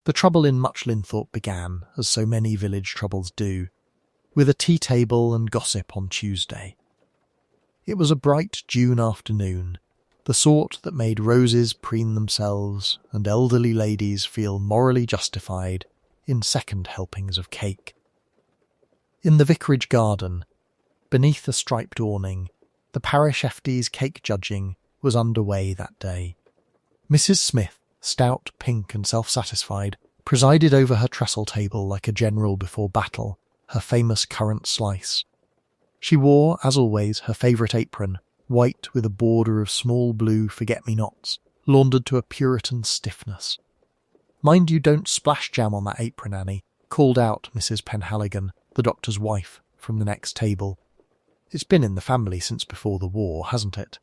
The trouble in Much Linthorpe began, as so many village troubles do, with a tea table and gossip on Tuesday. It was a bright June afternoon, the sort that made roses preen themselves and elderly ladies feel morally justified in second helpings of cake. In the vicarage garden, beneath a striped awning, the parish FD's cake judging was underway that day. Mrs. Smith, stout, pink and self-satisfied, presided over her trestle table like a general before battle, her famous currant slice. She wore, as always, her favourite apron, white with a border of small blue forget-me-nots, laundered to a Puritan stiffness. "Mind you don't splash jam on that apron, Annie," called out Mrs. Penhaligon, the doctor's wife, from the next table. "It's been in the family since before the war, hasn't it?"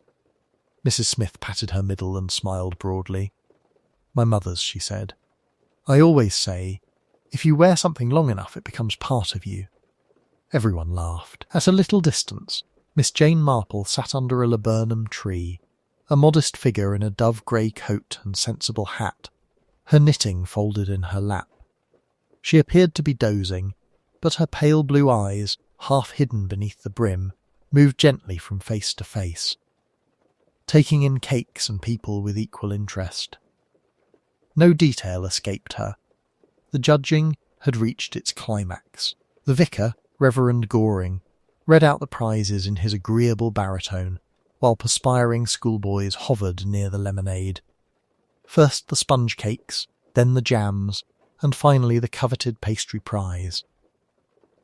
Mrs. Smith patted her middle and smiled broadly. "My mother's," she said. "I always say, if you wear something long enough it becomes part of you." Everyone laughed. At a little distance, Miss Jane Marple sat under a laburnum tree, a modest figure in a dove-grey coat and sensible hat, her knitting folded in her lap. She appeared to be dozing, but her pale blue eyes, half hidden beneath the brim, moved gently from face to face, taking in cakes and people with equal interest. No detail escaped her. The judging had reached its climax. The vicar, Reverend Goring, read out the prizes in his agreeable baritone, while perspiring schoolboys hovered near the lemonade. First the sponge cakes, then the jams, and finally the coveted pastry prize.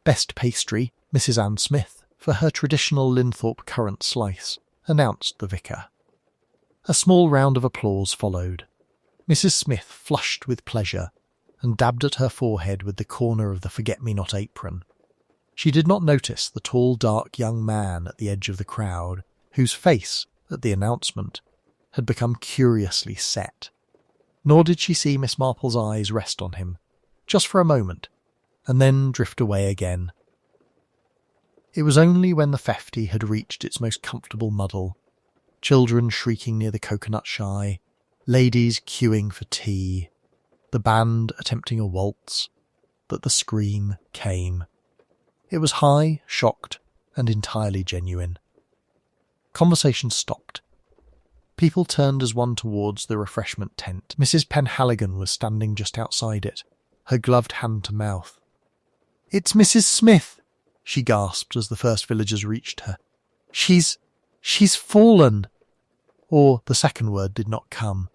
Best pastry, Mrs. Anne Smith, for her traditional Linthorpe currant slice, announced the vicar. A small round of applause followed. Mrs. Smith flushed with pleasure and dabbed at her forehead with the corner of the forget-me-not apron. She did not notice the tall, dark young man at the edge of the crowd, whose face, at the announcement, had become curiously set. Nor did she see Miss Marple's eyes rest on him, just for a moment, and then drift away again. It was only when the fefty had reached its most comfortable muddle, children shrieking near the coconut shy, ladies queuing for tea, the band attempting a waltz, that the scream came. It was high, shocked, and entirely genuine. Conversation stopped. People turned as one towards the refreshment tent. Mrs. Penhaligon was standing just outside it, her gloved hand to mouth. "It's Mrs. Smith," she gasped as the first villagers reached her. She's fallen." Or the second word did not come.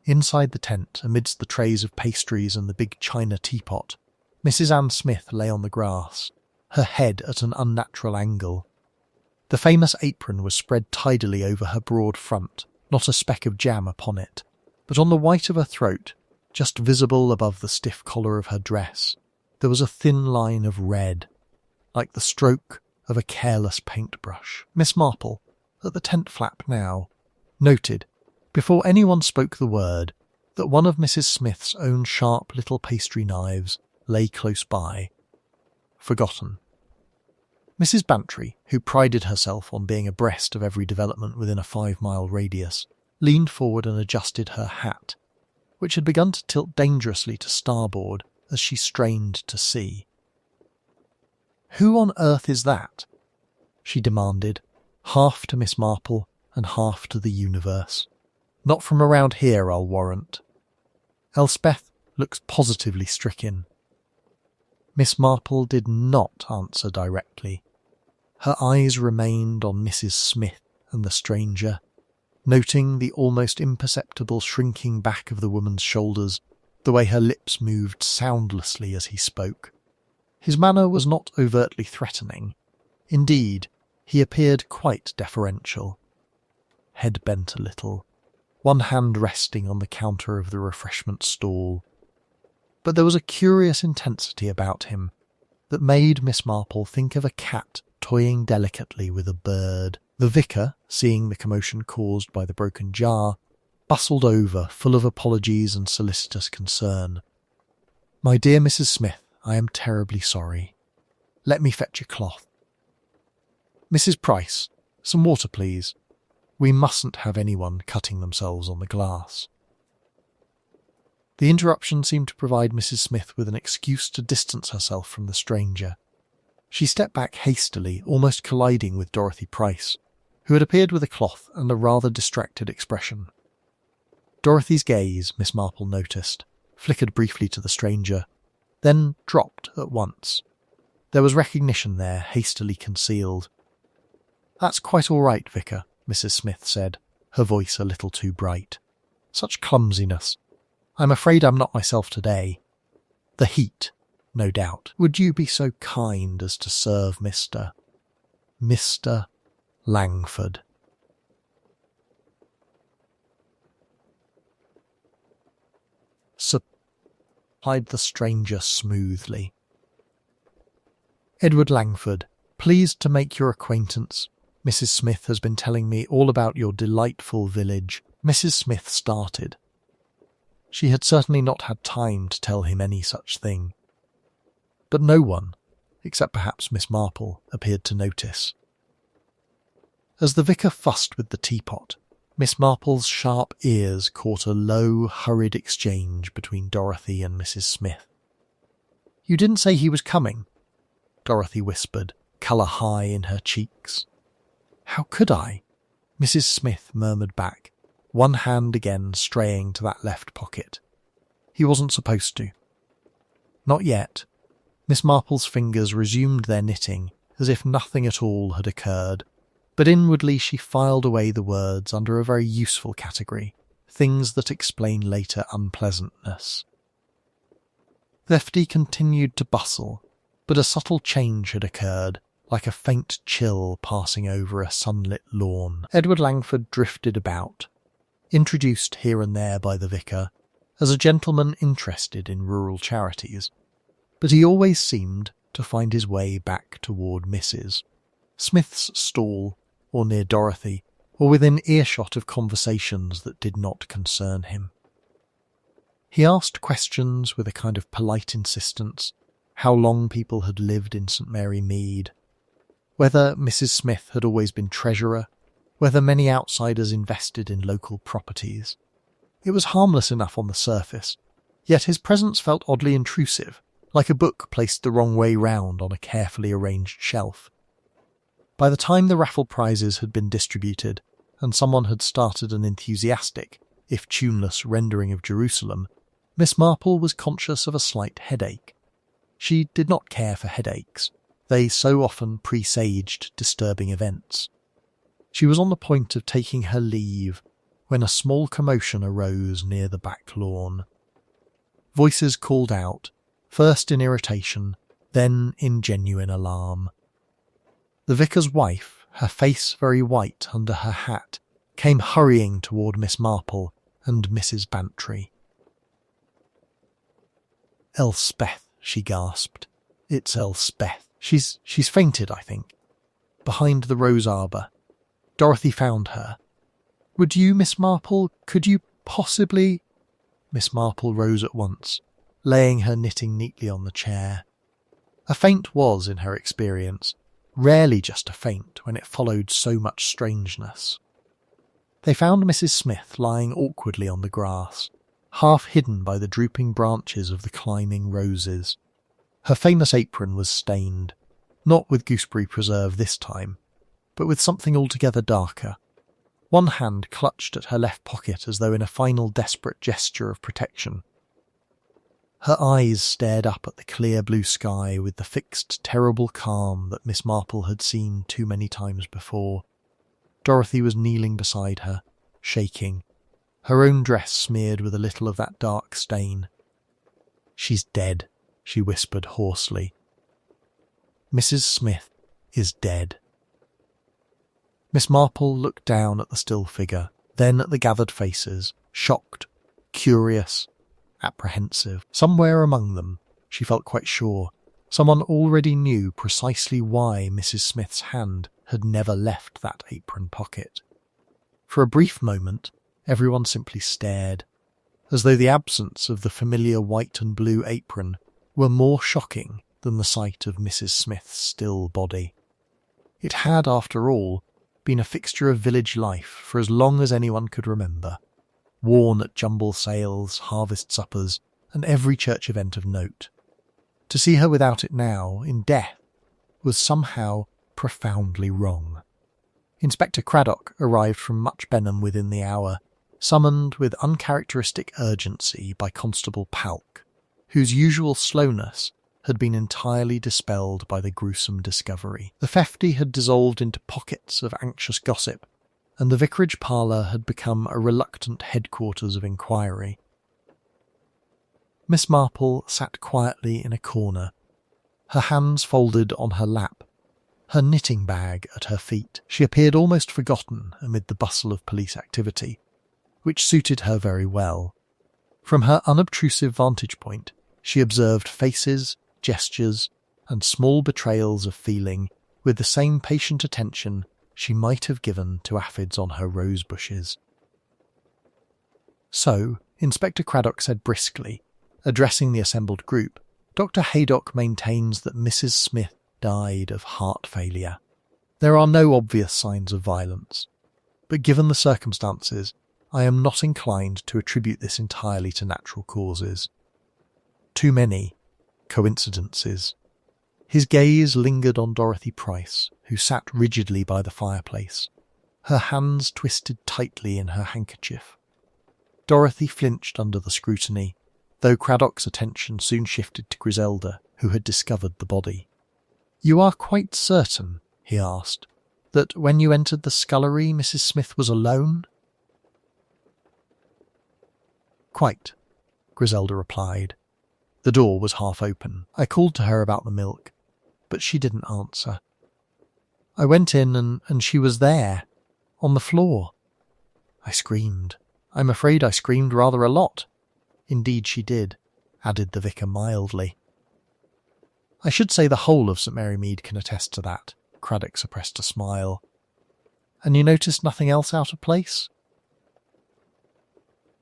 Inside the tent, amidst the trays of pastries and the big china teapot, Mrs. Anne Smith lay on the grass, her head at an unnatural angle. The famous apron was spread tidily over her broad front, not a speck of jam upon it, but on the white of her throat, just visible above the stiff collar of her dress, there was a thin line of red, like the stroke of a careless paintbrush. Miss Marple, at the tent flap now, noted, before anyone spoke the word, that one of Mrs. Smith's own sharp little pastry knives lay close by, forgotten. Mrs. Bantry, who prided herself on being abreast of every development within a 5-mile radius, leaned forward and adjusted her hat, which had begun to tilt dangerously to starboard as she strained to see. "Who on earth is that?" she demanded, half to Miss Marple and half to the universe. "Not from around here, I'll warrant." Elspeth looked positively stricken. Miss Marple did not answer directly. Her eyes remained on Mrs. Smith and the stranger, noting the almost imperceptible shrinking back of the woman's shoulders, the way her lips moved soundlessly as he spoke. His manner was not overtly threatening. Indeed, he appeared quite deferential. Head bent a little, one hand resting on the counter of the refreshment stall. But there was a curious intensity about him that made Miss Marple think of a cat toying delicately with a bird. The vicar, seeing the commotion caused by the broken jar, bustled over, full of apologies and solicitous concern. "My dear Mrs. Smith, I am terribly sorry. Let me fetch a cloth. Mrs. Price, some water, please. We mustn't have anyone cutting themselves on the glass." The interruption seemed to provide Mrs. Smith with an excuse to distance herself from the stranger. She stepped back hastily, almost colliding with Dorothy Price, who had appeared with a cloth and a rather distracted expression. Dorothy's gaze, Miss Marple noticed, flickered briefly to the stranger, then dropped at once. There was recognition there, hastily concealed. "That's quite all right, Vicar," Mrs. Smith said, her voice a little too bright. "Such clumsiness. I'm afraid I'm not myself today. The heat, no doubt. Would you be so kind as to serve Mr. Langford?" Replied the stranger smoothly. "Edward Langford, pleased to make your acquaintance. Mrs. Smith has been telling me all about your delightful village." Mrs. Smith started. She had certainly not had time to tell him any such thing. But no one, except perhaps Miss Marple, appeared to notice. As the vicar fussed with the teapot, Miss Marple's sharp ears caught a low, hurried exchange between Dorothy and Mrs. Smith. "You didn't say he was coming," Dorothy whispered, colour high in her cheeks. "How could I?" Mrs. Smith murmured back, one hand again straying to that left pocket. "He wasn't supposed to." Not yet. Miss Marple's fingers resumed their knitting as if nothing at all had occurred, but inwardly she filed away the words under a very useful category, things that explain later unpleasantness. Thefty continued to bustle, but a subtle change had occurred, like a faint chill passing over a sunlit lawn. Edward Langford drifted about, introduced here and there by the vicar, as a gentleman interested in rural charities, but he always seemed to find his way back toward Mrs. Smith's stall, or near Dorothy, or within earshot of conversations that did not concern him. He asked questions with a kind of polite insistence, how long people had lived in St. Mary Mead, whether Mrs. Smith had always been treasurer, whether many outsiders invested in local properties. It was harmless enough on the surface, yet his presence felt oddly intrusive, like a book placed the wrong way round on a carefully arranged shelf. By the time the raffle prizes had been distributed, and someone had started an enthusiastic, if tuneless, rendering of Jerusalem, Miss Marple was conscious of a slight headache. She did not care for headaches. They so often presaged disturbing events. She was on the point of taking her leave when a small commotion arose near the back lawn. Voices called out, first in irritation, then in genuine alarm. The vicar's wife, her face very white under her hat, came hurrying toward Miss Marple and Mrs. Bantry. "Elspeth," she gasped. "It's Elspeth. She's fainted, I think." Behind the rose arbour. Dorothy found her. "Would you, Miss Marple, could you possibly—" Miss Marple rose at once, laying her knitting neatly on the chair. A faint was, in her experience, rarely just a faint when it followed so much strangeness. They found Mrs. Smith lying awkwardly on the grass, half hidden by the drooping branches of the climbing roses. Her famous apron was stained, not with gooseberry preserve this time, but with something altogether darker. One hand clutched at her left pocket as though in a final desperate gesture of protection. Her eyes stared up at the clear blue sky with the fixed, terrible calm that Miss Marple had seen too many times before. Dorothy was kneeling beside her, shaking, her own dress smeared with a little of that dark stain. "She's dead," she whispered hoarsely. "Mrs. Smith is dead." Miss Marple looked down at the still figure, then at the gathered faces, shocked, curious, apprehensive. Somewhere among them, she felt quite sure, someone already knew precisely why Mrs. Smith's hand had never left that apron pocket. For a brief moment, everyone simply stared, as though the absence of the familiar white and blue apron were more shocking than the sight of Mrs. Smith's still body. It had, after all, been a fixture of village life for as long as anyone could remember. worn at jumble sales, harvest suppers, and every church event of note. To see her without it now, in death, was somehow profoundly wrong. Inspector Craddock arrived from Much Benham within the hour, summoned with uncharacteristic urgency by Constable Palk, whose usual slowness had been entirely dispelled by the gruesome discovery. The Fefty had dissolved into pockets of anxious gossip, and the vicarage parlour had become a reluctant headquarters of inquiry. Miss Marple sat quietly in a corner, her hands folded on her lap, her knitting bag at her feet. She appeared almost forgotten amid the bustle of police activity, which suited her very well. From her unobtrusive vantage point, she observed faces, gestures, and small betrayals of feeling with the same patient attention she might have given to aphids on her rose bushes. So, Inspector Craddock said briskly, addressing the assembled group, Dr. Haydock maintains that Mrs. Smith died of heart failure. There are no obvious signs of violence, but given the circumstances, I am not inclined to attribute this entirely to natural causes. Too many coincidences. His gaze lingered on Dorothy Price, who sat rigidly by the fireplace, her hands twisted tightly in her handkerchief. Dorothy flinched under the scrutiny, though Craddock's attention soon shifted to Griselda, who had discovered the body. "You are quite certain," he asked, "that when you entered the scullery Mrs. Smith was alone?" "Quite," Griselda replied. The door was half open. I called to her about the milk, but she didn't answer. I went in and she was there, on the floor. I screamed. I'm afraid I screamed rather a lot. Indeed she did, added the vicar mildly. I should say the whole of St. Mary Mead can attest to that. Craddock suppressed a smile. And you noticed nothing else out of place?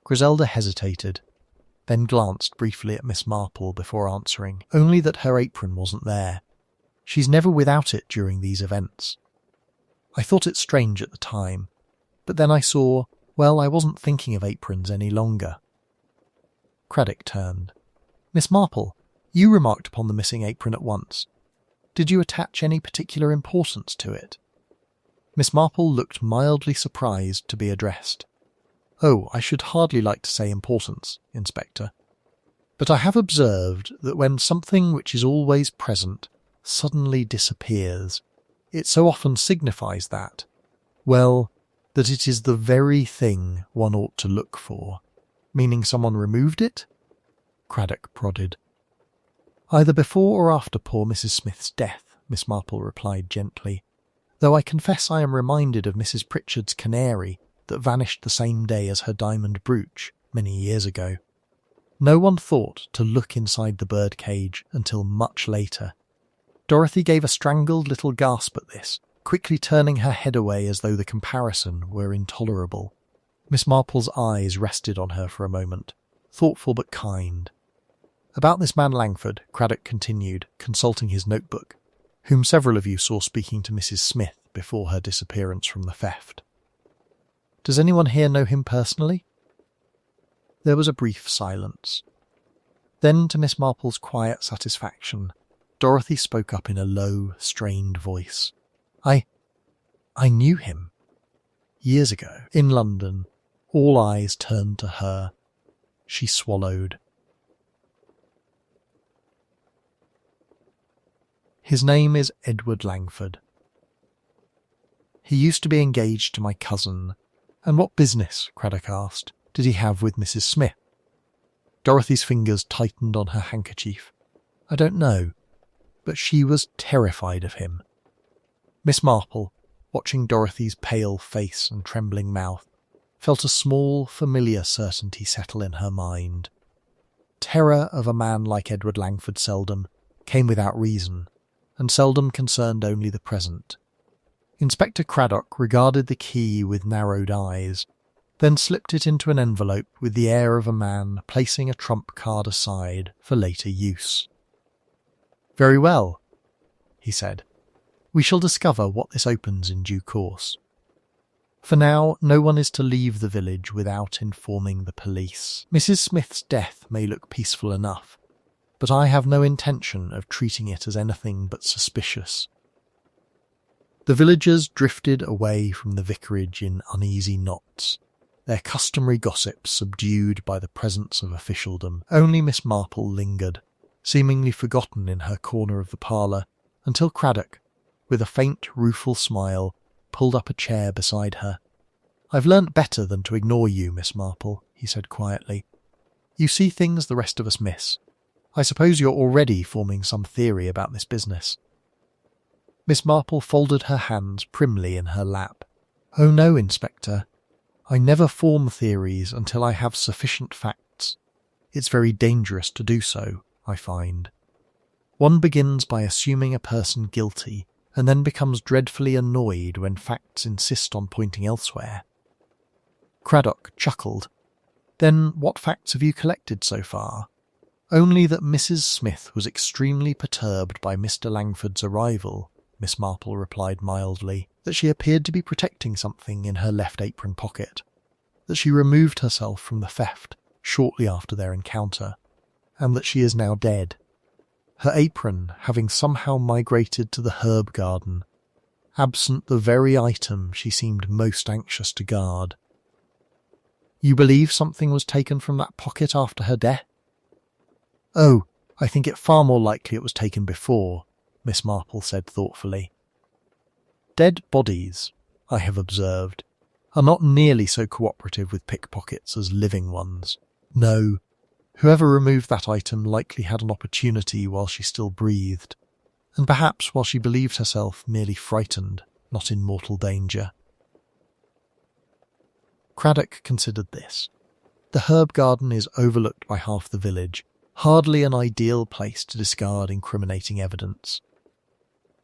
Griselda hesitated, then glanced briefly at Miss Marple before answering, only that her apron wasn't there. She's never without it during these events. I thought it strange at the time, but then I saw, well, I wasn't thinking of aprons any longer. Craddock turned. Miss Marple, you remarked upon the missing apron at once. Did you attach any particular importance to it? Miss Marple looked mildly surprised to be addressed. Oh, I should hardly like to say importance, Inspector. But I have observed that when something which is always present suddenly disappears, it so often signifies that, well, that it is the very thing one ought to look for. Meaning someone removed it? Craddock prodded. Either before or after poor Mrs. Smith's death, Miss Marple replied gently, though I confess I am reminded of Mrs. Pritchard's canary that vanished the same day as her diamond brooch many years ago. No one thought to look inside the birdcage until much later. Dorothy gave a strangled little gasp at this, quickly turning her head away as though the comparison were intolerable. Miss Marple's eyes rested on her for a moment, thoughtful but kind. About this man Langford, Craddock continued, consulting his notebook, whom several of you saw speaking to Mrs. Smith before her disappearance from the theft. Does anyone here know him personally? There was a brief silence. Then, to Miss Marple's quiet satisfaction, Dorothy spoke up in a low, strained voice. I knew him. Years ago, in London, all eyes turned to her. She swallowed. His name is Edward Langford. He used to be engaged to my cousin. And what business, Craddock asked, did he have with Mrs. Smith? Dorothy's fingers tightened on her handkerchief. I don't know, but she was terrified of him. Miss Marple, watching Dorothy's pale face and trembling mouth, felt a small, familiar certainty settle in her mind. Terror of a man like Edward Langford seldom came without reason, and seldom concerned only the present. Inspector Craddock regarded the key with narrowed eyes, then slipped it into an envelope with the air of a man placing a trump card aside for later use. Very well, he said. We shall discover what this opens in due course. For now, no one is to leave the village without informing the police. Mrs. Smith's death may look peaceful enough, but I have no intention of treating it as anything but suspicious. The villagers drifted away from the vicarage in uneasy knots, their customary gossip subdued by the presence of officialdom. Only Miss Marple lingered, seemingly forgotten in her corner of the parlour, until Craddock, with a faint, rueful smile, pulled up a chair beside her. "I've learnt better than to ignore you, Miss Marple," he said quietly. "You see things the rest of us miss. I suppose you're already forming some theory about this business." Miss Marple folded her hands primly in her lap. "Oh no, Inspector. I never form theories until I have sufficient facts. It's very dangerous to do so, I find. One begins by assuming a person guilty, and then becomes dreadfully annoyed when facts insist on pointing elsewhere." Craddock chuckled. "Then what facts have you collected so far?" "Only that Mrs. Smith was extremely perturbed by Mr. Langford's arrival," Miss Marple replied mildly, "that she appeared to be protecting something in her left apron pocket, that she removed herself from the theft shortly after their encounter, and that she is now dead, her apron having somehow migrated to the herb garden, absent the very item she seemed most anxious to guard." "You believe something was taken from that pocket after her death?" "Oh, I think it far more likely it was taken before," Miss Marple said thoughtfully. "Dead bodies, I have observed, are not nearly so cooperative with pickpockets as living ones. No, whoever removed that item likely had an opportunity while she still breathed, and perhaps while she believed herself merely frightened, not in mortal danger." Craddock considered this. The herb garden is overlooked by half the village, hardly an ideal place to discard incriminating evidence.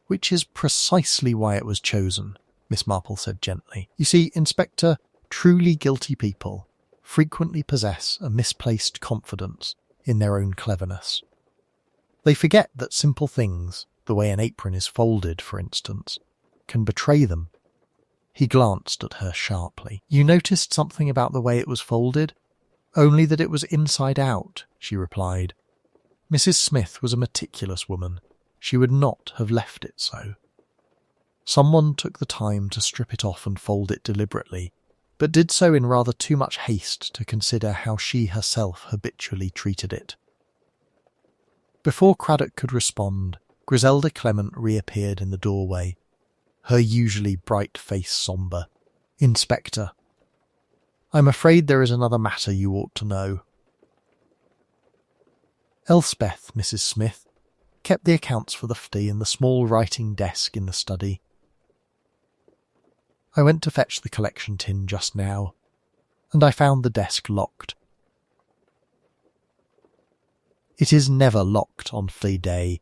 "Which is precisely why it was chosen," Miss Marple said gently. "You see, Inspector, truly guilty people frequently possess a misplaced confidence in their own cleverness. They forget that simple things, the way an apron is folded, for instance, can betray them." He glanced at her sharply. "You noticed something about the way it was folded?" "Only that it was inside out," she replied. "Mrs. Smith was a meticulous woman. She would not have left it so. Someone took the time to strip it off and fold it deliberately, but did so in rather too much haste to consider how she herself habitually treated it." Before Craddock could respond, Griselda Clement reappeared in the doorway, her usually bright face sombre. "Inspector, I'm afraid there is another matter you ought to know." Elspeth, Mrs. Smith, kept the accounts for the fee in the small writing desk in the study. "I went to fetch the collection tin just now, and I found the desk locked." "It is never locked on fee day."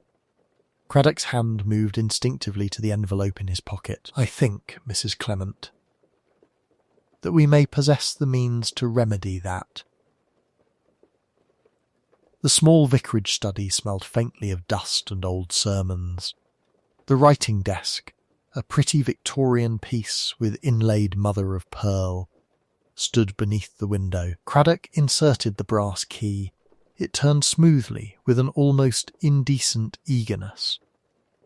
Craddock's hand moved instinctively to the envelope in his pocket. "I think, Mrs. Clement, that we may possess the means to remedy that." The small vicarage study smelled faintly of dust and old sermons. The writing desk, a pretty Victorian piece with inlaid mother of pearl, stood beneath the window. Craddock inserted the brass key. It turned smoothly with an almost indecent eagerness,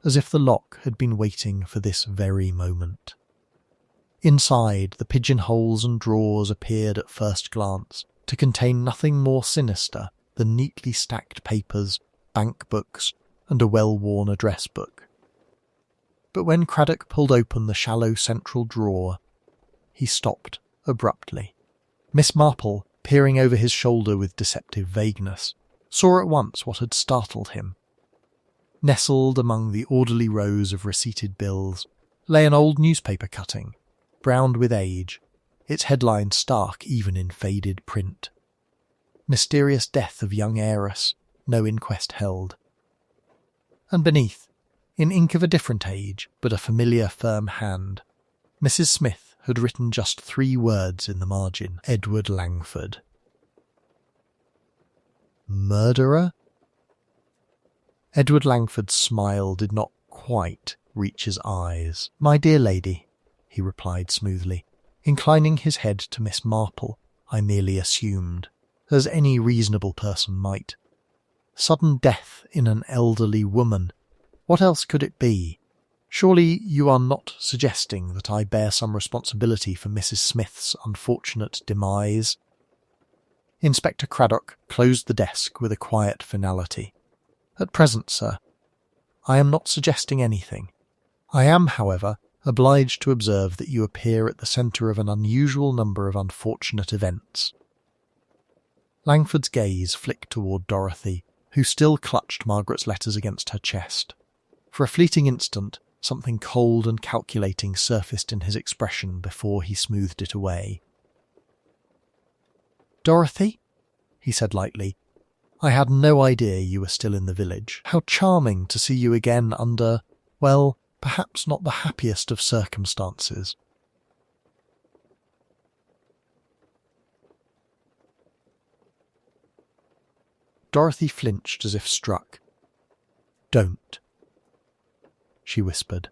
as if the lock had been waiting for this very moment. Inside, the pigeonholes and drawers appeared at first glance to contain nothing more sinister than neatly stacked papers, bank books, and a well-worn address book. But when Craddock pulled open the shallow central drawer, he stopped abruptly. Miss Marple, peering over his shoulder with deceptive vagueness, saw at once what had startled him. Nestled among the orderly rows of receipted bills lay an old newspaper cutting, browned with age, its headline stark even in faded print. "Mysterious death of young heiress, no inquest held." And beneath, in ink of a different age, but a familiar firm hand, Mrs. Smith had written just 3 words in the margin: "Edward Langford." Murderer? Edward Langford's smile did not quite reach his eyes. "My dear lady," he replied smoothly, Inclining his head to Miss Marple, I merely assumed, as any reasonable person might. Sudden death in an elderly woman. What else could it be? Surely you are not suggesting that I bear some responsibility for Mrs. Smith's unfortunate demise? Inspector Craddock closed the desk with a quiet finality. At present, sir, I am not suggesting anything. I am, however, obliged to observe that you appear at the centre of an unusual number of unfortunate events. Langford's gaze flicked toward Dorothy, who still clutched Margaret's letters against her chest. For a fleeting instant, something cold and calculating surfaced in his expression before he smoothed it away. "Dorothy," he said lightly, "I had no idea you were still in the village. How charming to see you again under, well, perhaps not the happiest of circumstances." Dorothy flinched as if struck. "Don't," she whispered.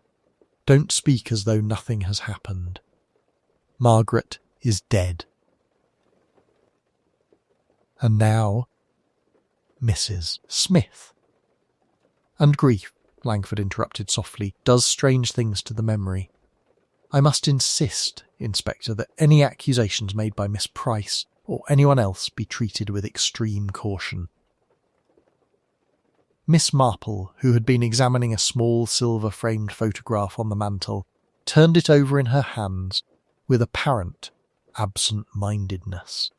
"Don't speak as though nothing has happened. Margaret is dead. And now, Mrs. Smith." "And grief," Langford interrupted softly, "does strange things to the memory. I must insist, Inspector, that any accusations made by Miss Price or anyone else be treated with extreme caution." Miss Marple, who had been examining a small silver-framed photograph on the mantel, turned it over in her hands with apparent absent-mindedness.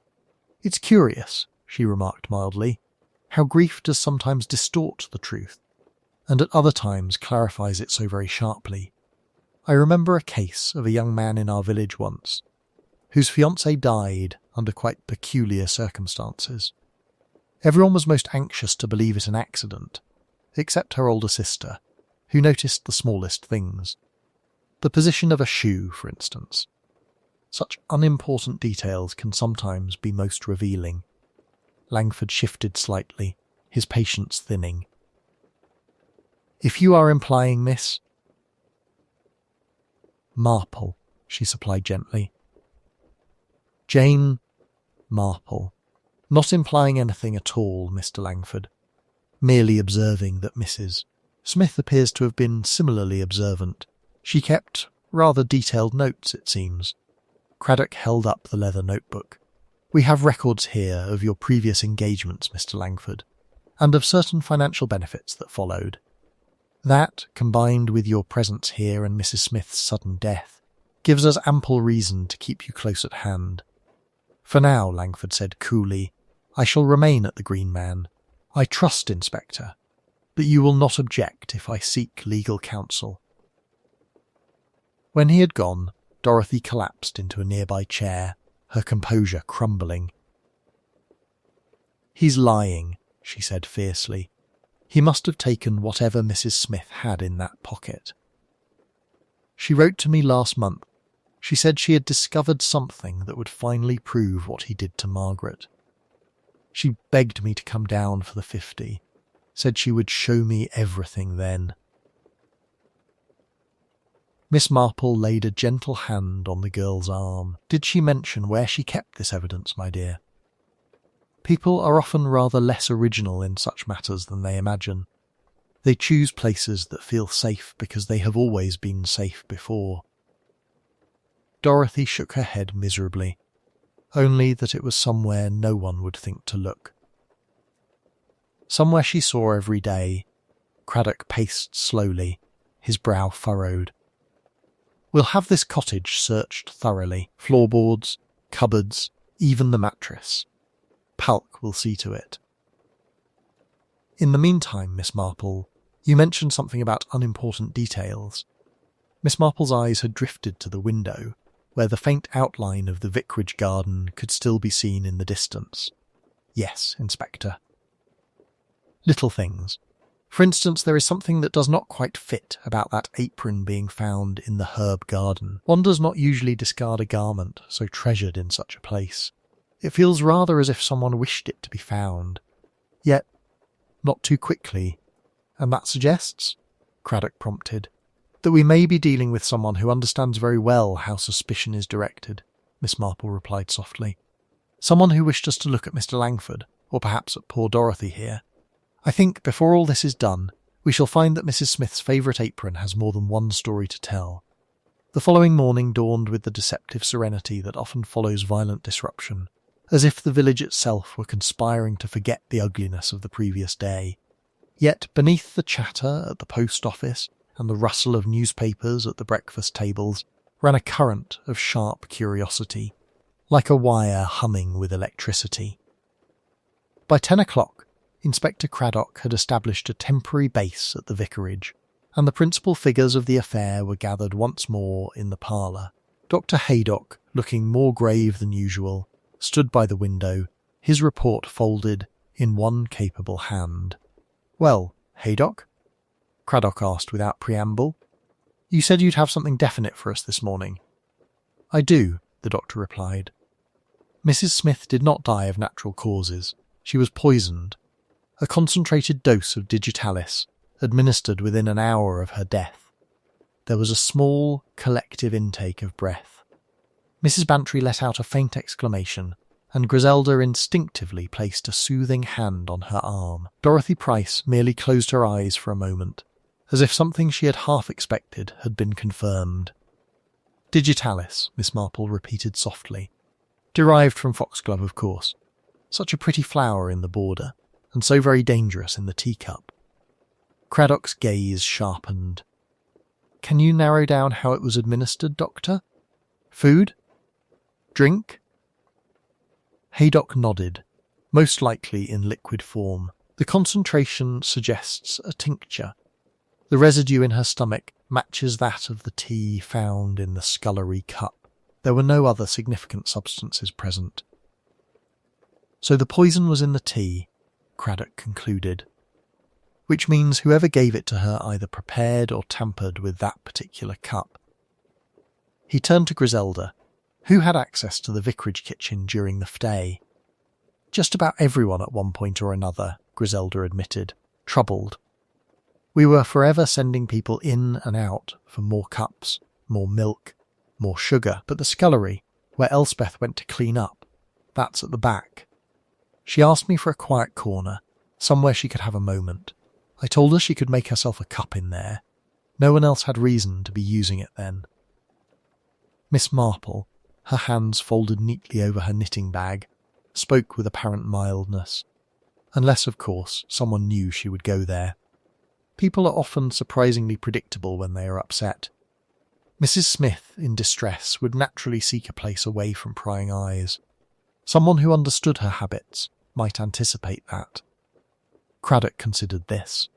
"It's curious," she remarked mildly, "how grief does sometimes distort the truth, and at other times clarifies it so very sharply. I remember a case of a young man in our village once, whose fiancée died under quite peculiar circumstances. Everyone was most anxious to believe it an accident, except her older sister, who noticed the smallest things. The position of a shoe, for instance. Such unimportant details can sometimes be most revealing." Langford shifted slightly, his patience thinning. "If you are implying Miss Marple," she supplied gently. "Jane Marple. Not implying anything at all, Mr. Langford. Merely observing that Mrs. Smith appears to have been similarly observant. She kept rather detailed notes, it seems." Craddock held up the leather notebook. "We have records here of your previous engagements, Mr. Langford, and of certain financial benefits that followed. That, combined with your presence here and Mrs. Smith's sudden death, gives us ample reason to keep you close at hand. For now," Langford said coolly, "I shall remain at the Green Man. I trust, Inspector, that you will not object if I seek legal counsel." When he had gone, Dorothy collapsed into a nearby chair, her composure crumbling. "He's lying," she said fiercely. "He must have taken whatever Mrs. Smith had in that pocket. She wrote to me last month. She said she had discovered something that would finally prove what he did to Margaret. She begged me to come down for the 50, said she would show me everything then." Miss Marple laid a gentle hand on the girl's arm. "Did she mention where she kept this evidence, my dear?" "People are often rather less original in such matters than they imagine. They choose places that feel safe because they have always been safe before." Dorothy shook her head miserably, only that it was somewhere no one would think to look. Somewhere she saw every day. Craddock paced slowly, his brow furrowed. "We'll have this cottage searched thoroughly, floorboards, cupboards, even the mattress. Palk will see to it. In the meantime, Miss Marple, you mentioned something about unimportant details." Miss Marple's eyes had drifted to the window, where the faint outline of the vicarage garden could still be seen in the distance. "Yes, Inspector. Little things. For instance, there is something that does not quite fit about that apron being found in the herb garden. One does not usually discard a garment so treasured in such a place. It feels rather as if someone wished it to be found. Yet, not too quickly. And that suggests," Craddock prompted, "That we may be dealing with someone who understands very well how suspicion is directed," Miss Marple replied softly. "Someone who wished us to look at Mr. Langford, or perhaps at poor Dorothy here. I think, before all this is done, we shall find that Mrs. Smith's favourite apron has more than one story to tell." The following morning dawned with the deceptive serenity that often follows violent disruption, as if the village itself were conspiring to forget the ugliness of the previous day. Yet beneath the chatter at the post office and the rustle of newspapers at the breakfast tables ran a current of sharp curiosity, like a wire humming with electricity. By 10 o'clock, Inspector Craddock had established a temporary base at the vicarage, and the principal figures of the affair were gathered once more in the parlour. Dr. Haydock, looking more grave than usual, stood by the window, his report folded in one capable hand. "Well, Haydock?" Craddock asked without preamble. "You said you'd have something definite for us this morning." "I do," the doctor replied. "Mrs. Smith did not die of natural causes. She was poisoned. A concentrated dose of digitalis, administered within an hour of her death. There was a small, collective intake of breath." Mrs. Bantry let out a faint exclamation, and Griselda instinctively placed a soothing hand on her arm. Dorothy Price merely closed her eyes for a moment, as if something she had half expected had been confirmed. "Digitalis," Miss Marple repeated softly. "Derived from foxglove, of course. Such a pretty flower in the border, and so very dangerous in the teacup." Craddock's gaze sharpened. "Can you narrow down how it was administered, Doctor? Food? Drink?" Haydock nodded, most likely in liquid form. "The concentration suggests a tincture. The residue in her stomach matches that of the tea found in the scullery cup. There were no other significant substances present." "So the poison was in the tea," Craddock concluded. "Which means whoever gave it to her either prepared or tampered with that particular cup." He turned to Griselda, who had access to the vicarage kitchen during the day. "Just about everyone at one point or another," Griselda admitted, troubled. "We were forever sending people in and out for more cups, more milk, more sugar, but the scullery, where Elspeth went to clean up, that's at the back. She asked me for a quiet corner, somewhere she could have a moment. I told her she could make herself a cup in there. No one else had reason to be using it then." Miss Marple, her hands folded neatly over her knitting bag, spoke with apparent mildness. Unless, of course, someone knew she would go there. People are often surprisingly predictable when they are upset. Mrs. Smith, in distress, would naturally seek a place away from prying eyes. Someone who understood her habits might anticipate that. Craddock considered this.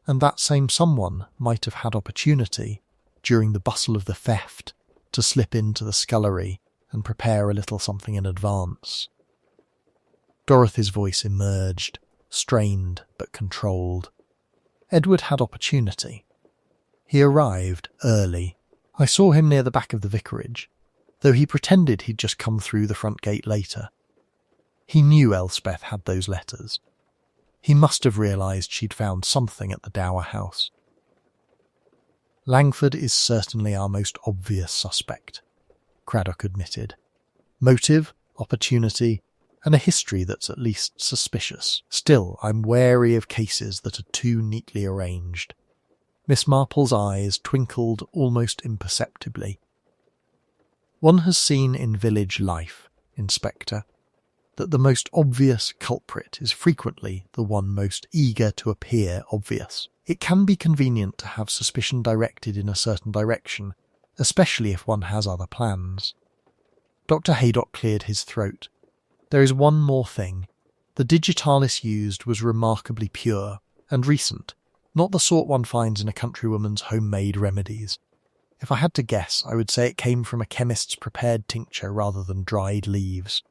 And that same someone might have had opportunity, during the bustle of the theft, to slip into the scullery and prepare a little something in advance. Dorothy's voice emerged, strained but controlled. "Edward had opportunity. He arrived early. I saw him near the back of the vicarage, though he pretended he'd just come through the front gate later. He knew Elspeth had those letters. He must have realised she'd found something at the Dower House. Langford is certainly our most obvious suspect," Craddock admitted. "Motive, opportunity, and a history that's at least suspicious. Still, I'm wary of cases that are too neatly arranged." Miss Marple's eyes twinkled almost imperceptibly. "One has seen in village life, Inspector, that the most obvious culprit is frequently the one most eager to appear obvious. It can be convenient to have suspicion directed in a certain direction, especially if one has other plans." Dr. Haydock cleared his throat. "There is one more thing. The digitalis used was remarkably pure and recent, not the sort one finds in a countrywoman's homemade remedies. If I had to guess, I would say it came from a chemist's prepared tincture rather than dried leaves."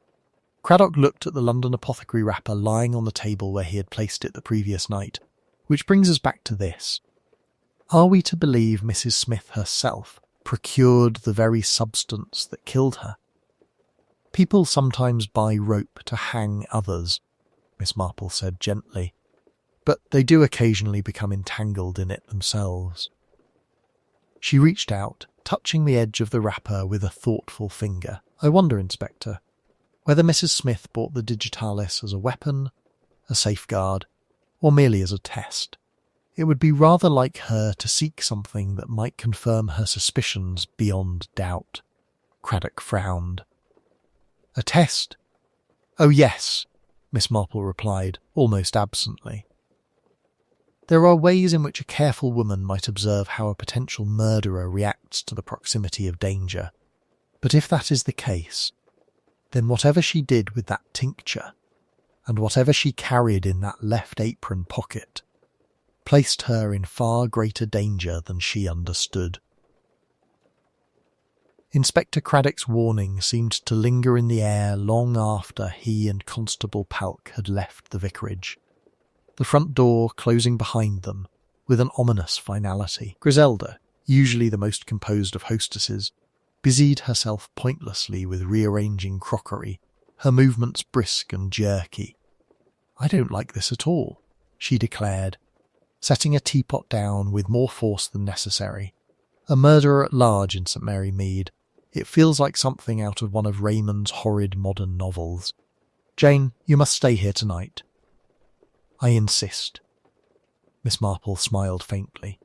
Craddock looked at the London apothecary wrapper lying on the table where he had placed it the previous night, which brings us back to this. Are we to believe Mrs. Smith herself procured the very substance that killed her? "People sometimes buy rope to hang others," Miss Marple said gently, "but they do occasionally become entangled in it themselves." She reached out, touching the edge of the wrapper with a thoughtful finger. I wonder, Inspector, whether Mrs. Smith bought the digitalis as a weapon, a safeguard, or merely as a test. It would be rather like her to seek something that might confirm her suspicions beyond doubt. Craddock frowned. A test? Oh yes, Miss Marple replied, almost absently. There are ways in which a careful woman might observe how a potential murderer reacts to the proximity of danger. But if that is the case, then whatever she did with that tincture, and whatever she carried in that left apron pocket, placed her in far greater danger than she understood. Inspector Craddock's warning seemed to linger in the air long after he and Constable Palk had left the vicarage, the front door closing behind them with an ominous finality. Griselda, usually the most composed of hostesses, busied herself pointlessly with rearranging crockery, her movements brisk and jerky. "I don't like this at all," she declared, setting a teapot down with more force than necessary. "A murderer at large in St. Mary Mead. It feels like something out of one of Raymond's horrid modern novels. Jane, you must stay here tonight." "I insist." Miss Marple smiled faintly.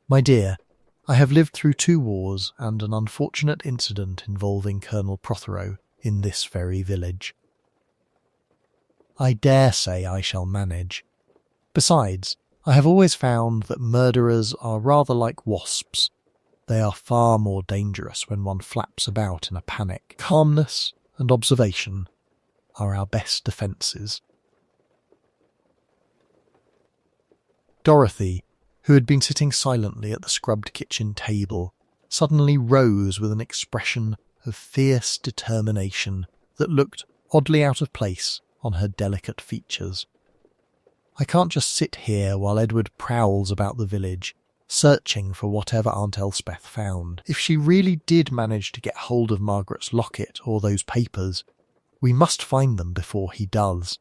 "My dear, I have lived through 2 wars and an unfortunate incident involving Colonel Prothero in this very village. I dare say I shall manage. Besides, I have always found that murderers are rather like wasps. They are far more dangerous when one flaps about in a panic. Calmness and observation are our best defences." Dorothy, who had been sitting silently at the scrubbed kitchen table, suddenly rose with an expression of fierce determination that looked oddly out of place on her delicate features. "I can't just sit here while Edward prowls about the village, searching for whatever Aunt Elspeth found. If she really did manage to get hold of Margaret's locket or those papers, we must find them before he does."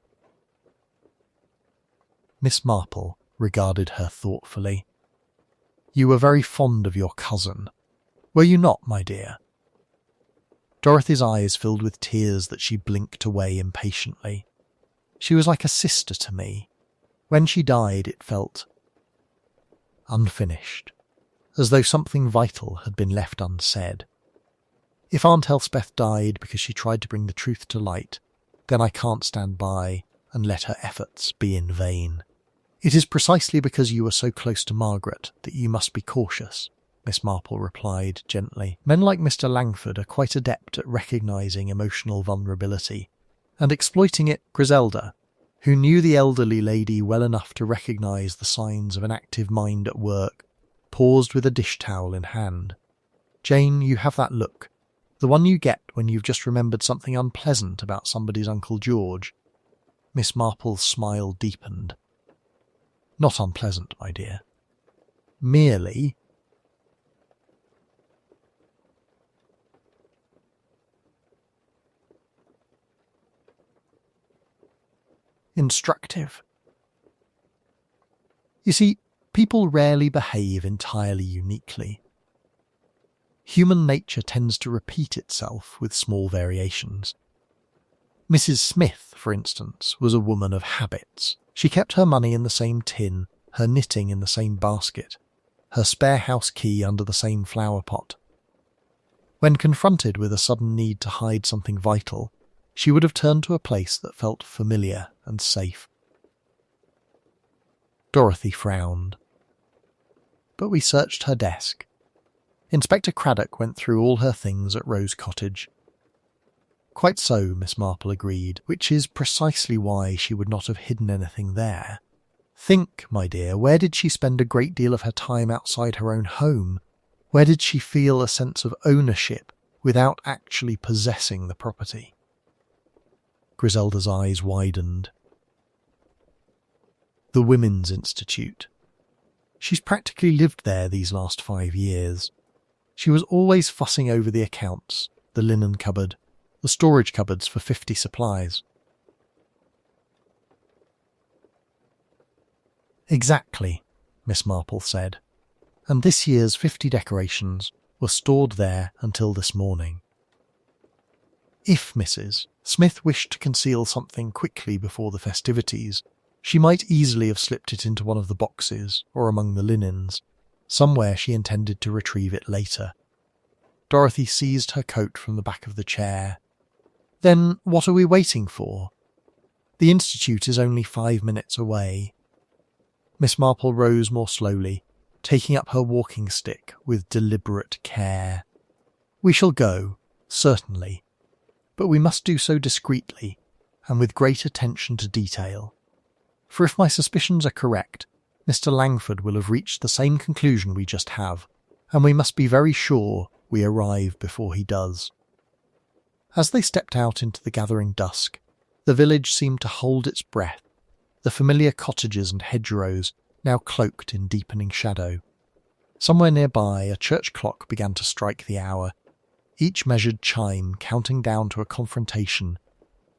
Miss Marple regarded her thoughtfully. "You were very fond of your cousin. Were you not, my dear?" Dorothy's eyes filled with tears that she blinked away impatiently. "She was like a sister to me. When she died, it felt unfinished, as though something vital had been left unsaid. If Aunt Elspeth died because she tried to bring the truth to light, then I can't stand by and let her efforts be in vain." "It is precisely because you were so close to Margaret that you must be cautious," Miss Marple replied gently. "Men like Mr. Langford are quite adept at recognising emotional vulnerability and exploiting it. Griselda, who knew the elderly lady well enough to recognise the signs of an active mind at work, paused with a dish towel in hand. "Jane, you have that look, the one you get when you've just remembered something unpleasant about somebody's Uncle George." Miss Marple's smile deepened. "Not unpleasant, my dear. Merely..." "instructive. You see, people rarely behave entirely uniquely. Human nature tends to repeat itself with small variations. Mrs. Smith, for instance, was a woman of habits. She kept her money in the same tin, her knitting in the same basket, her spare house key under the same flower pot. When confronted with a sudden need to hide something vital, she would have turned to a place that felt familiar and safe." Dorothy frowned. "But we searched her desk. Inspector Craddock went through all her things at Rose Cottage." "Quite so," Miss Marple agreed, "which is precisely why she would not have hidden anything there. Think, my dear, where did she spend a great deal of her time outside her own home? Where did she feel a sense of ownership without actually possessing the property?" Griselda's eyes widened. "The Women's Institute. She's practically lived there these last 5 years. She was always fussing over the accounts, the linen cupboard, the storage cupboards for 50 supplies." "Exactly," Miss Marple said. and this year's 50 decorations were stored there until this morning. If Mrs. Smith wished to conceal something quickly before the festivities, she might easily have slipped it into one of the boxes or among the linens, somewhere she intended to retrieve it later. Dorothy seized her coat from the back of the chair. Then what are we waiting for? The Institute is only 5 minutes away. Miss Marple rose more slowly, taking up her walking stick with deliberate care. We shall go, certainly, but we must do so discreetly and with great attention to detail. For if my suspicions are correct, Mr. Langford will have reached the same conclusion we just have, and we must be very sure we arrive before he does. As they stepped out into the gathering dusk, the village seemed to hold its breath, the familiar cottages and hedgerows now cloaked in deepening shadow. Somewhere nearby, a church clock began to strike the hour, each measured chime counting down to a confrontation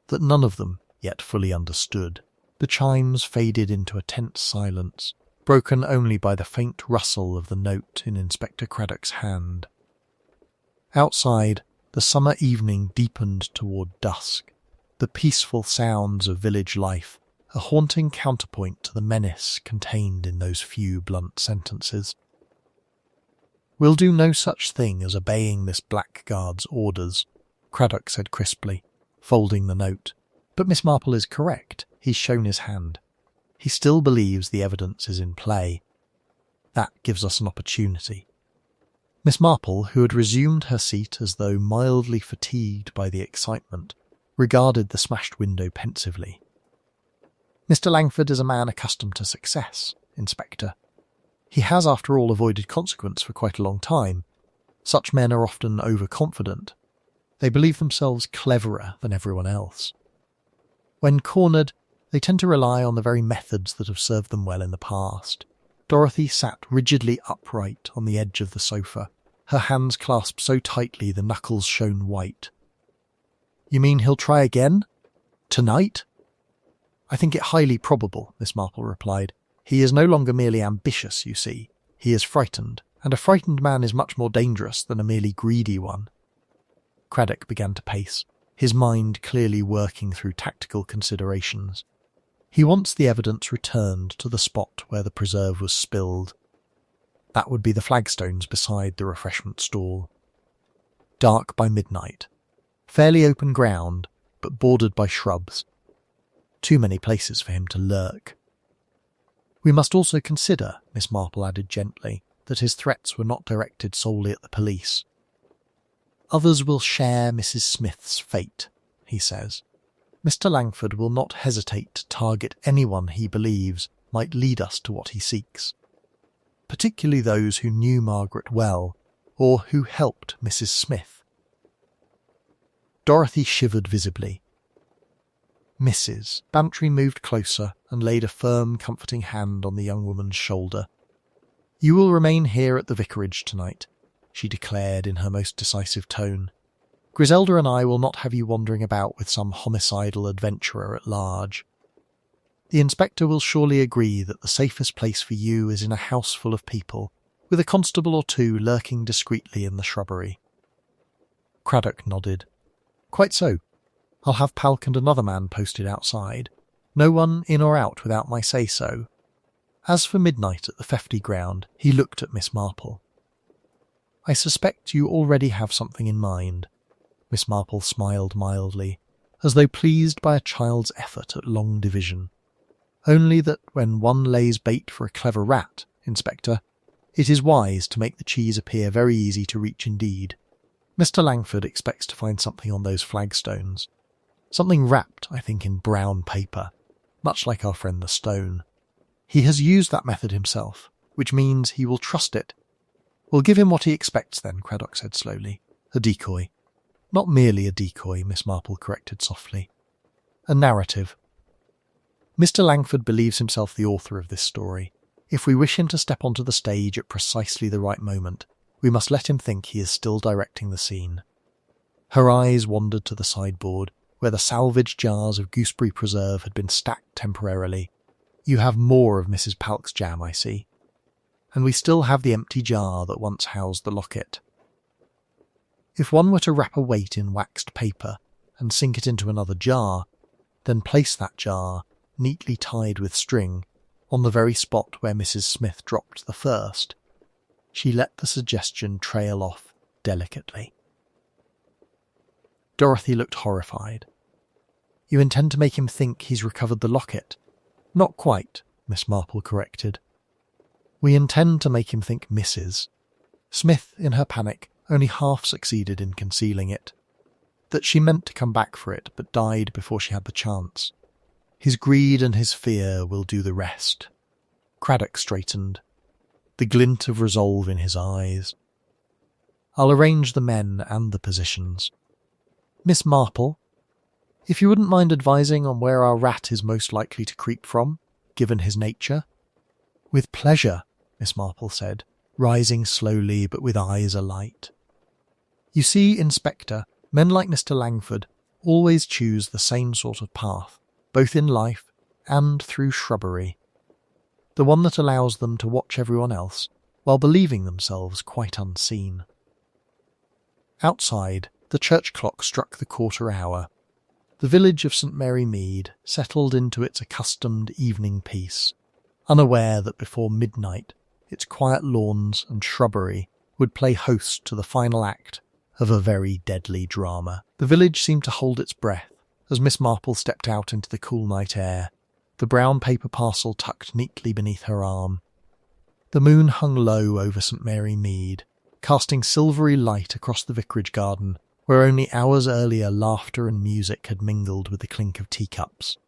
that none of them yet fully understood. The chimes faded into a tense silence, broken only by the faint rustle of the note in Inspector Craddock's hand. Outside, the summer evening deepened toward dusk, the peaceful sounds of village life a haunting counterpoint to the menace contained in those few blunt sentences. We'll do no such thing as obeying this blackguard's orders, Craddock said crisply, folding the note. But Miss Marple is correct. He's shown his hand. He still believes the evidence is in play. That gives us an opportunity. Miss Marple, who had resumed her seat as though mildly fatigued by the excitement, regarded the smashed window pensively. Mr. Langford is a man accustomed to success, Inspector. He has, after all, avoided consequence for quite a long time. Such men are often overconfident. They believe themselves cleverer than everyone else. When cornered, they tend to rely on the very methods that have served them well in the past. Dorothy sat rigidly upright on the edge of the sofa, her hands clasped so tightly the knuckles shone white. You mean he'll try again? Tonight? I think it highly probable, Miss Marple replied. He is no longer merely ambitious, you see. He is frightened, and a frightened man is much more dangerous than a merely greedy one. Craddock began to pace, his mind clearly working through tactical considerations. He wants the evidence returned to the spot where the preserve was spilled. That would be the flagstones beside the refreshment stall. Dark by midnight. Fairly open ground, but bordered by shrubs. Too many places for him to lurk. We must also consider, Miss Marple added gently, that his threats were not directed solely at the police. Others will share Mrs. Smith's fate, he says. Mr. Langford will not hesitate to target anyone he believes might lead us to what he seeks, particularly those who knew Margaret well, or who helped Mrs. Smith. Dorothy shivered visibly. Mrs. Bantry moved closer and laid a firm, comforting hand on the young woman's shoulder. You will remain here at the vicarage tonight, she declared in her most decisive tone. Griselda and I will not have you wandering about with some homicidal adventurer at large. The inspector will surely agree that the safest place for you is in a house full of people, with a constable or two lurking discreetly in the shrubbery. Craddock nodded. Quite so. I'll have Palk and another man posted outside. No one in or out without my say-so. As for midnight at the Fefty ground, he looked at Miss Marple. I suspect you already have something in mind. Miss Marple smiled mildly, as though pleased by a child's effort at long division. Only that when one lays bait for a clever rat, Inspector, it is wise to make the cheese appear very easy to reach indeed. Mr. Langford expects to find something on those flagstones. Something wrapped, I think, in brown paper, much like our friend the stone. He has used that method himself, which means he will trust it. We'll give him what he expects then, Craddock said slowly. A decoy. Not merely a decoy, Miss Marple corrected softly. A narrative. Mr. Langford believes himself the author of this story. If we wish him to step onto the stage at precisely the right moment, we must let him think he is still directing the scene. Her eyes wandered to the sideboard, where the salvaged jars of gooseberry preserve had been stacked temporarily. You have more of Mrs. Palk's jam, I see. and we still have the empty jar that once housed the locket. If one were to wrap a weight in waxed paper and sink it into another jar, then place that jar, neatly tied with string, on the very spot where Mrs. Smith dropped the first, she let the suggestion trail off delicately. Dorothy looked horrified. "You intend to make him think he's recovered the locket?" "Not quite," Miss Marple corrected. "We intend to make him think Mrs. Smith, in her panic, only half succeeded in concealing it. That she meant to come back for it, but died before she had the chance. His greed and his fear will do the rest." Craddock straightened, the glint of resolve in his eyes. "I'll arrange the men and the positions. Miss Marple, if you wouldn't mind advising on where our rat is most likely to creep from, given his nature." "With pleasure," Miss Marple said, rising slowly but with eyes alight. "You see, Inspector, men like Mr. Langford always choose the same sort of path, both in life and through shrubbery. The one that allows them to watch everyone else, while believing themselves quite unseen." Outside, the church clock struck the quarter hour. The village of St. Mary Mead settled into its accustomed evening peace, unaware that before midnight its quiet lawns and shrubbery would play host to the final act of a very deadly drama. The village seemed to hold its breath as Miss Marple stepped out into the cool night air, the brown paper parcel tucked neatly beneath her arm. The moon hung low over St. Mary Mead, casting silvery light across the vicarage garden, where only hours earlier laughter and music had mingled with the clink of teacups.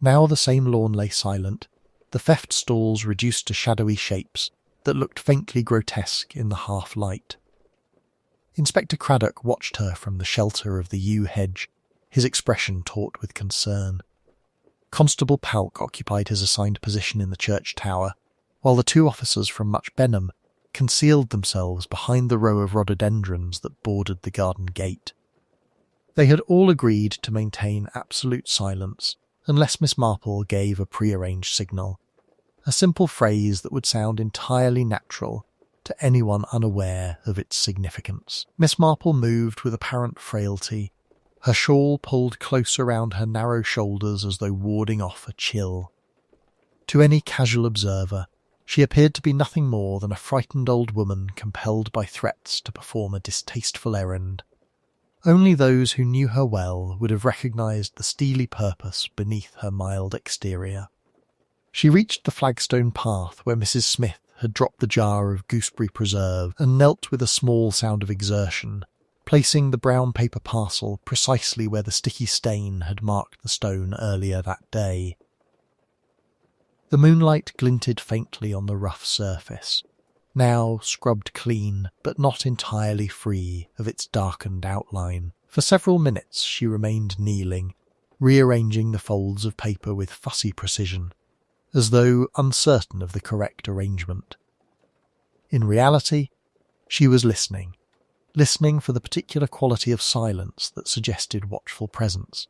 Now the same lawn lay silent, the theft stalls reduced to shadowy shapes that looked faintly grotesque in the half-light. Inspector Craddock watched her from the shelter of the yew hedge, his expression taut with concern. Constable Palk occupied his assigned position in the church tower, while the two officers from Much Benham concealed themselves behind the row of rhododendrons that bordered the garden gate. They had all agreed to maintain absolute silence unless Miss Marple gave a prearranged signal, a simple phrase that would sound entirely natural to anyone unaware of its significance. Miss Marple moved with apparent frailty, her shawl pulled close around her narrow shoulders as though warding off a chill. To any casual observer, she appeared to be nothing more than a frightened old woman compelled by threats to perform a distasteful errand. Only those who knew her well would have recognised the steely purpose beneath her mild exterior. She reached the flagstone path where Mrs. Smith had dropped the jar of gooseberry preserve and knelt with a small sound of exertion, placing the brown paper parcel precisely where the sticky stain had marked the stone earlier that day. The moonlight glinted faintly on the rough surface, now scrubbed clean but not entirely free of its darkened outline. For several minutes she remained kneeling, rearranging the folds of paper with fussy precision, as though uncertain of the correct arrangement. In reality, she was listening for the particular quality of silence that suggested watchful presence.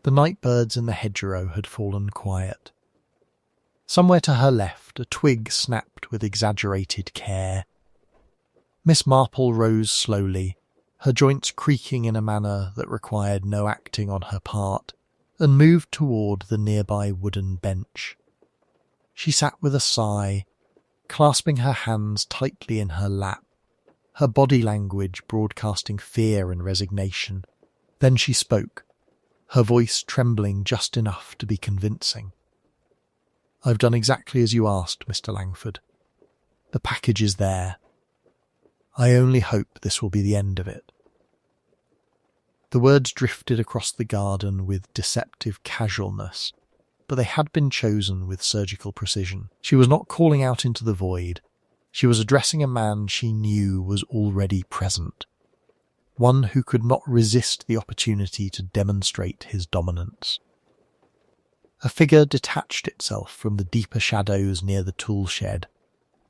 The night birds in the hedgerow had fallen quiet. Somewhere to her left, a twig snapped with exaggerated care. Miss Marple rose slowly, her joints creaking in a manner that required no acting on her part, and moved toward the nearby wooden bench. She sat with a sigh, clasping her hands tightly in her lap, her body language broadcasting fear and resignation. Then she spoke, her voice trembling just enough to be convincing. "I've done exactly as you asked, Mr. Langford. The package is there. I only hope this will be the end of it." The words drifted across the garden with deceptive casualness, but they had been chosen with surgical precision. She was not calling out into the void. She was addressing a man she knew was already present, one who could not resist the opportunity to demonstrate his dominance. A figure detached itself from the deeper shadows near the tool shed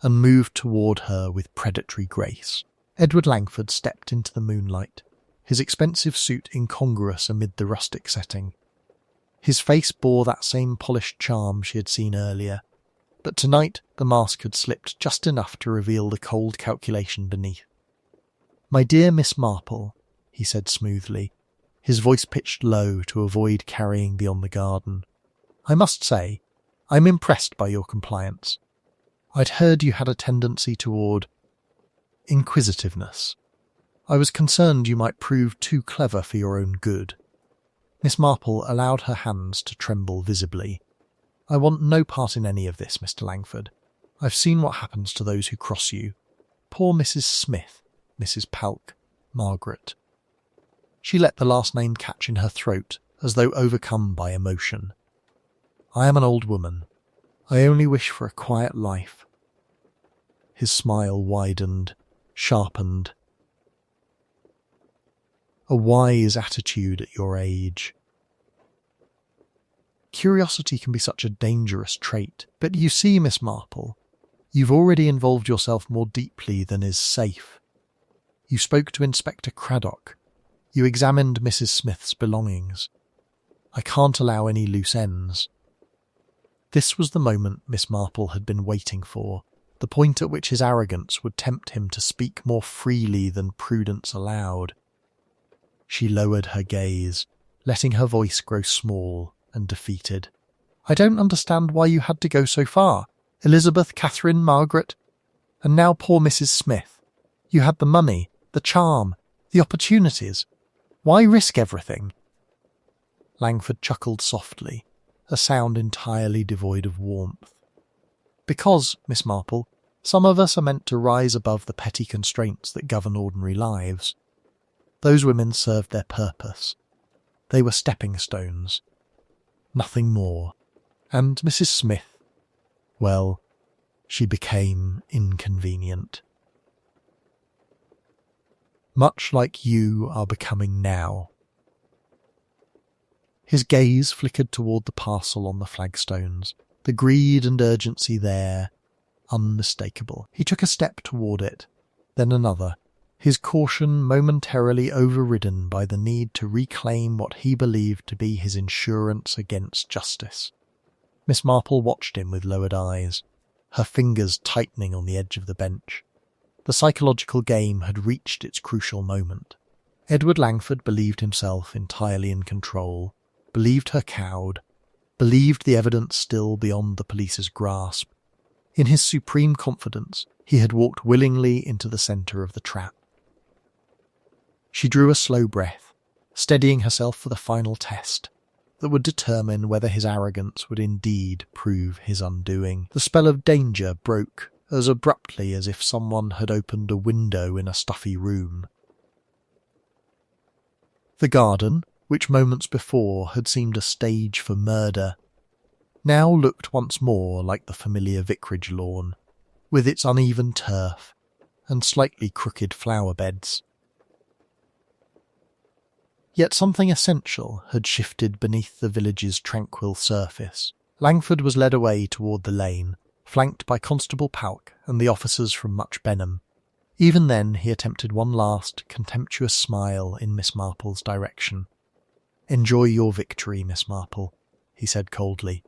and moved toward her with predatory grace. Edward Langford stepped into the moonlight, his expensive suit incongruous amid the rustic setting. His face bore that same polished charm she had seen earlier, but tonight the mask had slipped just enough to reveal the cold calculation beneath. "My dear Miss Marple," he said smoothly, his voice pitched low to avoid carrying beyond the garden, "I must say, I'm impressed by your compliance. I'd heard you had a tendency toward inquisitiveness. I was concerned you might prove too clever for your own good." Miss Marple allowed her hands to tremble visibly. "I want no part in any of this, Mr. Langford. I've seen what happens to those who cross you. Poor Mrs. Smith, Mrs. Palk, Margaret." She let the last name catch in her throat as though overcome by emotion. "I am an old woman. I only wish for a quiet life." His smile widened, sharpened. "A wise attitude at your age." Curiosity can be such a dangerous trait, but you see, Miss Marple, you've already involved yourself more deeply than is safe. You spoke to Inspector Craddock. You examined Mrs. Smith's belongings. I can't allow any loose ends. This was the moment Miss Marple had been waiting for, the point at which his arrogance would tempt him to speak more freely than prudence allowed. She lowered her gaze, letting her voice grow small and defeated. "I don't understand why you had to go so far. Elizabeth, Catherine, Margaret, and now poor Mrs. Smith. You had the money, the charm, the opportunities. Why risk everything?" Langford chuckled softly, a sound entirely devoid of warmth. "Because, Miss Marple, some of us are meant to rise above the petty constraints that govern ordinary lives. Those women served their purpose. They were stepping stones. Nothing more. And Mrs. Smith, well, she became inconvenient. Much like you are becoming now." His gaze flickered toward the parcel on the flagstones, the greed and urgency there, unmistakable. He took a step toward it, then another, his caution momentarily overridden by the need to reclaim what he believed to be his insurance against justice. Miss Marple watched him with lowered eyes, her fingers tightening on the edge of the bench. The psychological game had reached its crucial moment. Edward Langford believed himself entirely in control, believed her cowed, believed the evidence still beyond the police's grasp. In his supreme confidence, he had walked willingly into the centre of the trap. She drew a slow breath, steadying herself for the final test that would determine whether his arrogance would indeed prove his undoing. The spell of danger broke as abruptly as if someone had opened a window in a stuffy room. The garden, which moments before had seemed a stage for murder, now looked once more like the familiar vicarage lawn, with its uneven turf and slightly crooked flower beds. Yet something essential had shifted beneath the village's tranquil surface. Langford was led away toward the lane, flanked by Constable Palk and the officers from Much Benham. Even then he attempted one last, contemptuous smile in Miss Marple's direction. "Enjoy your victory, Miss Marple," he said coldly.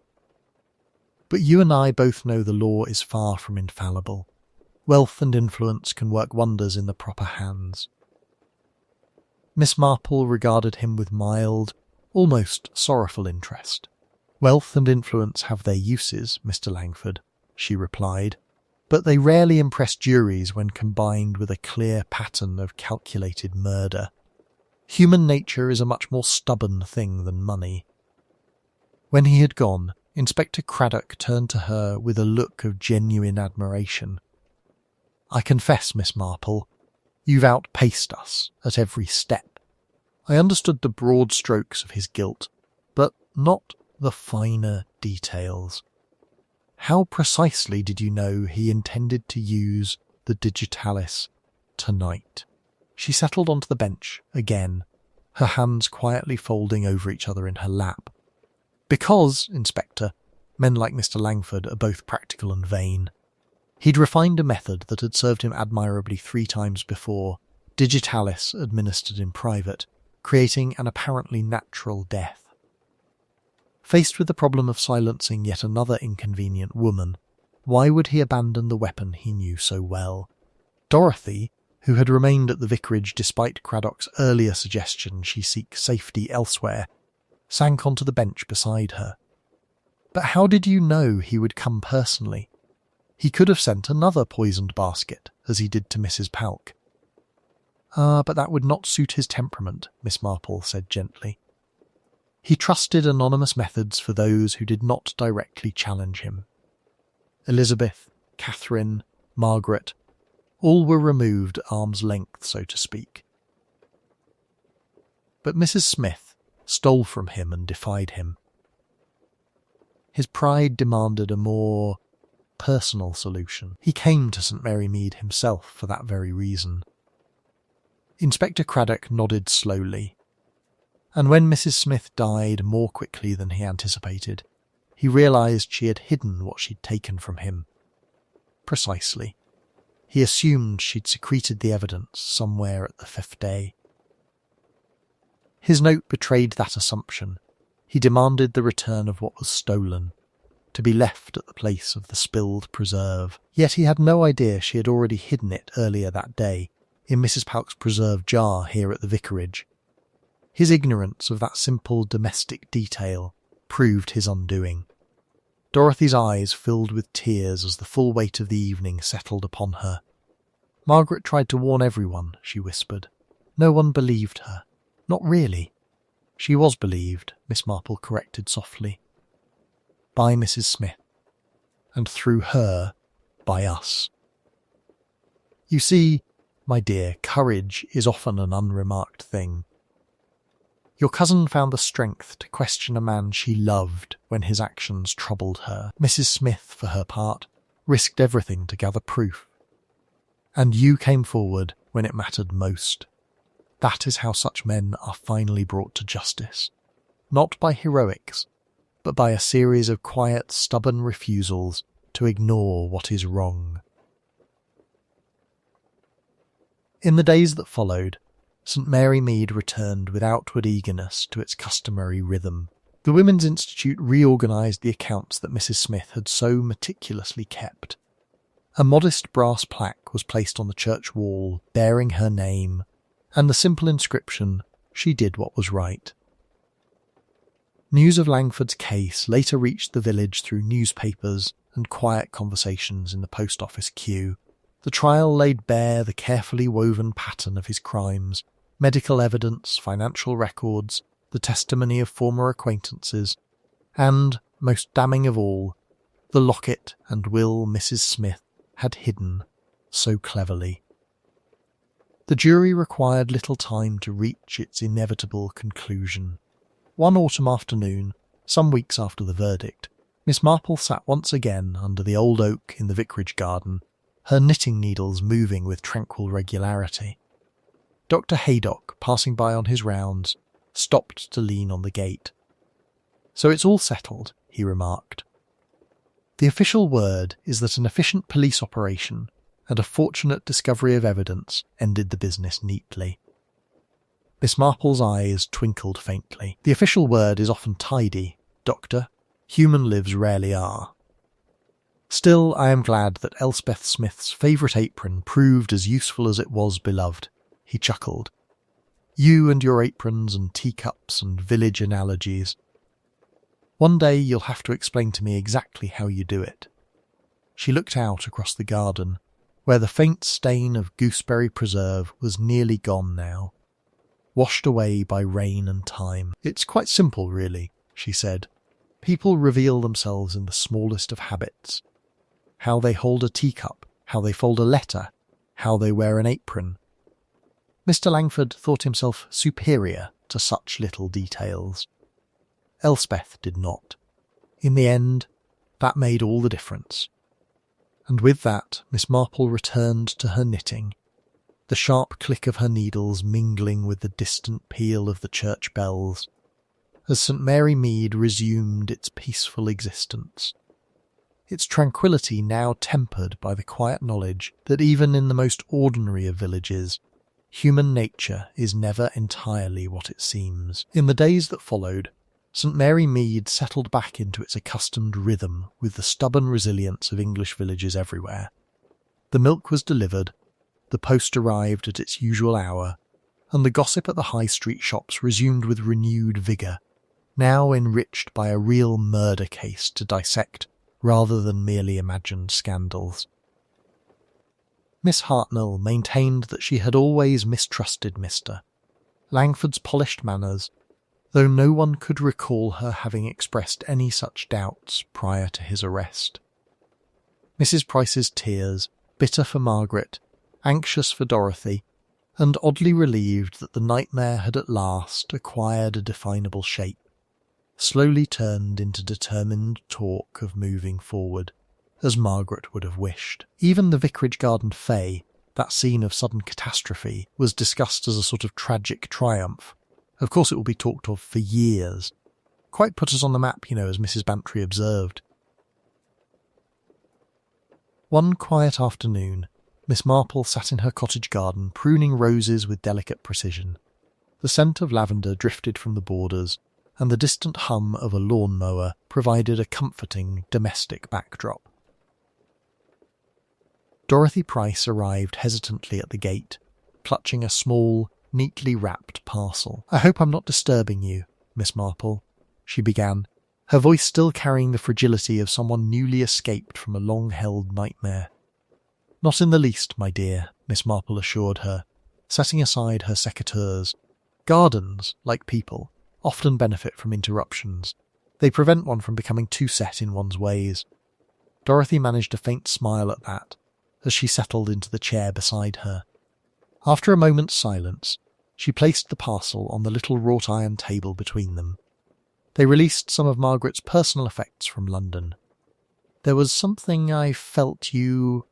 "But you and I both know the law is far from infallible. Wealth and influence can work wonders in the proper hands." Miss Marple regarded him with mild, almost sorrowful interest. "Wealth and influence have their uses, Mr. Langford," she replied, "but they rarely impress juries when combined with a clear pattern of calculated murder. Human nature is a much more stubborn thing than money." When he had gone, Inspector Craddock turned to her with a look of genuine admiration. "I confess, Miss Marple, you've outpaced us at every step. I understood the broad strokes of his guilt, but not the finer details. How precisely did you know he intended to use the digitalis tonight?" She settled onto the bench again, her hands quietly folding over each other in her lap. "Because, Inspector, men like Mr. Langford are both practical and vain. He'd refined a method that had served him admirably 3 times before, digitalis administered in private, creating an apparently natural death. Faced with the problem of silencing yet another inconvenient woman, Why would he abandon the weapon he knew so well? Dorothy, who had remained at the vicarage despite Craddock's earlier suggestion she seek safety elsewhere, sank onto the bench beside her. But how did you know he would come personally? He could have sent another poisoned basket, as he did to Mrs. Palk. But that would not suit his temperament, Miss Marple said gently. He trusted anonymous methods for those who did not directly challenge him. Elizabeth, Catherine, Margaret, all were removed at arm's length, so to speak. But Mrs. Smith stole from him and defied him. His pride demanded a more personal solution. He came to St. Mary Mead himself for that very reason. Inspector Craddock nodded slowly, and when Mrs. Smith died more quickly than he anticipated, he realised she had hidden what she'd taken from him. Precisely. He assumed she'd secreted the evidence somewhere at the 5th day. His note betrayed that assumption. He demanded the return of what was stolen, to be left at the place of the spilled preserve. Yet he had no idea she had already hidden it earlier that day, in Mrs. Palk's preserve jar here at the vicarage. His ignorance of that simple domestic detail proved his undoing. Dorothy's eyes filled with tears as the full weight of the evening settled upon her. Margaret tried to warn everyone, she whispered. No one believed her. Not really. She was believed, Miss Marple corrected softly. By Mrs. Smith. And through her, by us. You see, my dear, courage is often an unremarked thing. Your cousin found the strength to question a man she loved when his actions troubled her. Mrs. Smith, for her part, risked everything to gather proof. And you came forward when it mattered most. That is how such men are finally brought to justice. Not by heroics, but by a series of quiet, stubborn refusals to ignore what is wrong. In the days that followed, St. Mary Mead returned with outward eagerness to its customary rhythm. The Women's Institute reorganised the accounts that Mrs. Smith had so meticulously kept. A modest brass plaque was placed on the church wall bearing her name, and the simple inscription, "She did what was right." News of Langford's case later reached the village through newspapers and quiet conversations in the post office queue. The trial laid bare the carefully woven pattern of his crimes, medical evidence, financial records, the testimony of former acquaintances, and, most damning of all, the locket and will Mrs. Smith had hidden so cleverly. The jury required little time to reach its inevitable conclusion. One autumn afternoon, some weeks after the verdict, Miss Marple sat once again under the old oak in the vicarage garden, her knitting needles moving with tranquil regularity. Dr. Haydock, passing by on his rounds, stopped to lean on the gate. "So it's all settled," he remarked. "The official word is that an efficient police operation and a fortunate discovery of evidence ended the business neatly." Miss Marple's eyes twinkled faintly. "The official word is often tidy, Doctor. Human lives rarely are. Still, I am glad that Elspeth Smith's favourite apron proved as useful as it was beloved," he chuckled. "You and your aprons and teacups and village analogies. One day you'll have to explain to me exactly how you do it." She looked out across the garden, where the faint stain of gooseberry preserve was nearly gone now, washed away by rain and time. "It's quite simple, really," she said. "People reveal themselves in the smallest of habits. How they hold a teacup, how they fold a letter, how they wear an apron." Mr. Langford thought himself superior to such little details. Elspeth did not. In the end, that made all the difference. And with that, Miss Marple returned to her knitting, the sharp click of her needles mingling with the distant peal of the church bells, as St. Mary Mead resumed its peaceful existence, its tranquillity now tempered by the quiet knowledge that even in the most ordinary of villages, human nature is never entirely what it seems. In the days that followed, St Mary Mead settled back into its accustomed rhythm with the stubborn resilience of English villages everywhere. The milk was delivered, the post arrived at its usual hour, and the gossip at the high street shops resumed with renewed vigour, now enriched by a real murder case to dissect rather than merely imagined scandals. Miss Hartnell maintained that she had always mistrusted Mr. Langford's polished manners, though no one could recall her having expressed any such doubts prior to his arrest. Mrs. Price's tears, bitter for Margaret, anxious for Dorothy, and oddly relieved that the nightmare had at last acquired a definable shape, slowly turned into determined talk of moving forward, as Margaret would have wished. Even the Vicarage Garden Fay, that scene of sudden catastrophe, was discussed as a sort of tragic triumph. Of course it will be talked of for years. Quite put us on the map, as Mrs. Bantry observed. One quiet afternoon, Miss Marple sat in her cottage garden pruning roses with delicate precision. The scent of lavender drifted from the borders, and the distant hum of a lawn-mower provided a comforting domestic backdrop. Dorothy Price arrived hesitantly at the gate, clutching a small, neatly wrapped parcel. "I hope I'm not disturbing you, Miss Marple," she began, her voice still carrying the fragility of someone newly escaped from a long-held nightmare. "Not in the least, my dear," Miss Marple assured her, setting aside her secateurs. Gardens, like people, often benefit from interruptions. They prevent one from becoming too set in one's ways. Dorothy managed a faint smile at that, as she settled into the chair beside her. After a moment's silence, she placed the parcel on the little wrought-iron table between them. They released some of Margaret's personal effects from London. "There was something I felt you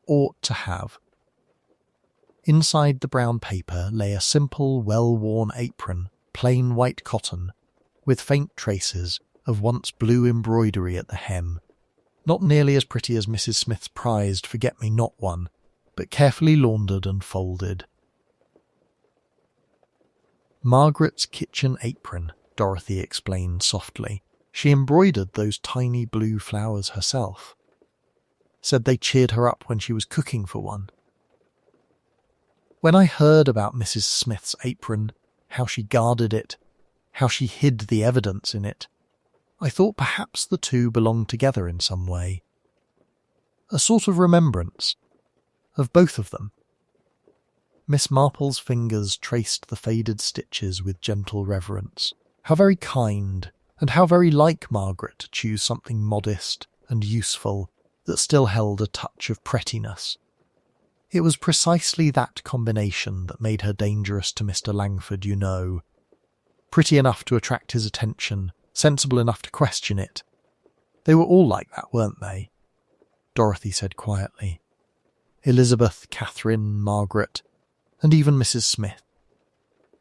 ought to have." Inside the brown paper lay a simple, well-worn apron, plain white cotton, with faint traces of once blue embroidery at the hem. Not nearly as pretty as Mrs. Smith's prized forget-me-not one, but carefully laundered and folded. "Margaret's kitchen apron," Dorothy explained softly. "She embroidered those tiny blue flowers herself. Said they cheered her up when she was cooking for one." When I heard about Mrs. Smith's apron, how she guarded it, how she hid the evidence in it, I thought perhaps the two belonged together in some way. A sort of remembrance of both of them. Miss Marple's fingers traced the faded stitches with gentle reverence. How very kind, and how very like Margaret to choose something modest and useful that still held a touch of prettiness. It was precisely that combination that made her dangerous to Mr. Langford, Pretty enough to attract his attention, sensible enough to question it. They were all like that, weren't they? Dorothy said quietly. Elizabeth, Catherine, Margaret, and even Mrs. Smith.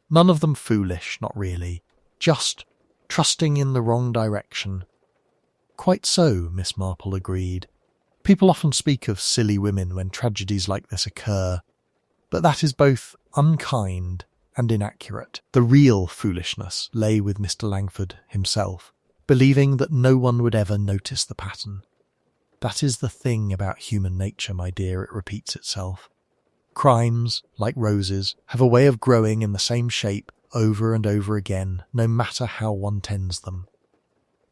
None of them foolish, not really, just trusting in the wrong direction. Quite so, Miss Marple agreed. People often speak of silly women when tragedies like this occur, but that is both unkind and inaccurate. The real foolishness lay with Mr. Langford himself, believing that no one would ever notice the pattern. That is the thing about human nature, my dear, it repeats itself. Crimes, like roses, have a way of growing in the same shape over and over again, no matter how one tends them.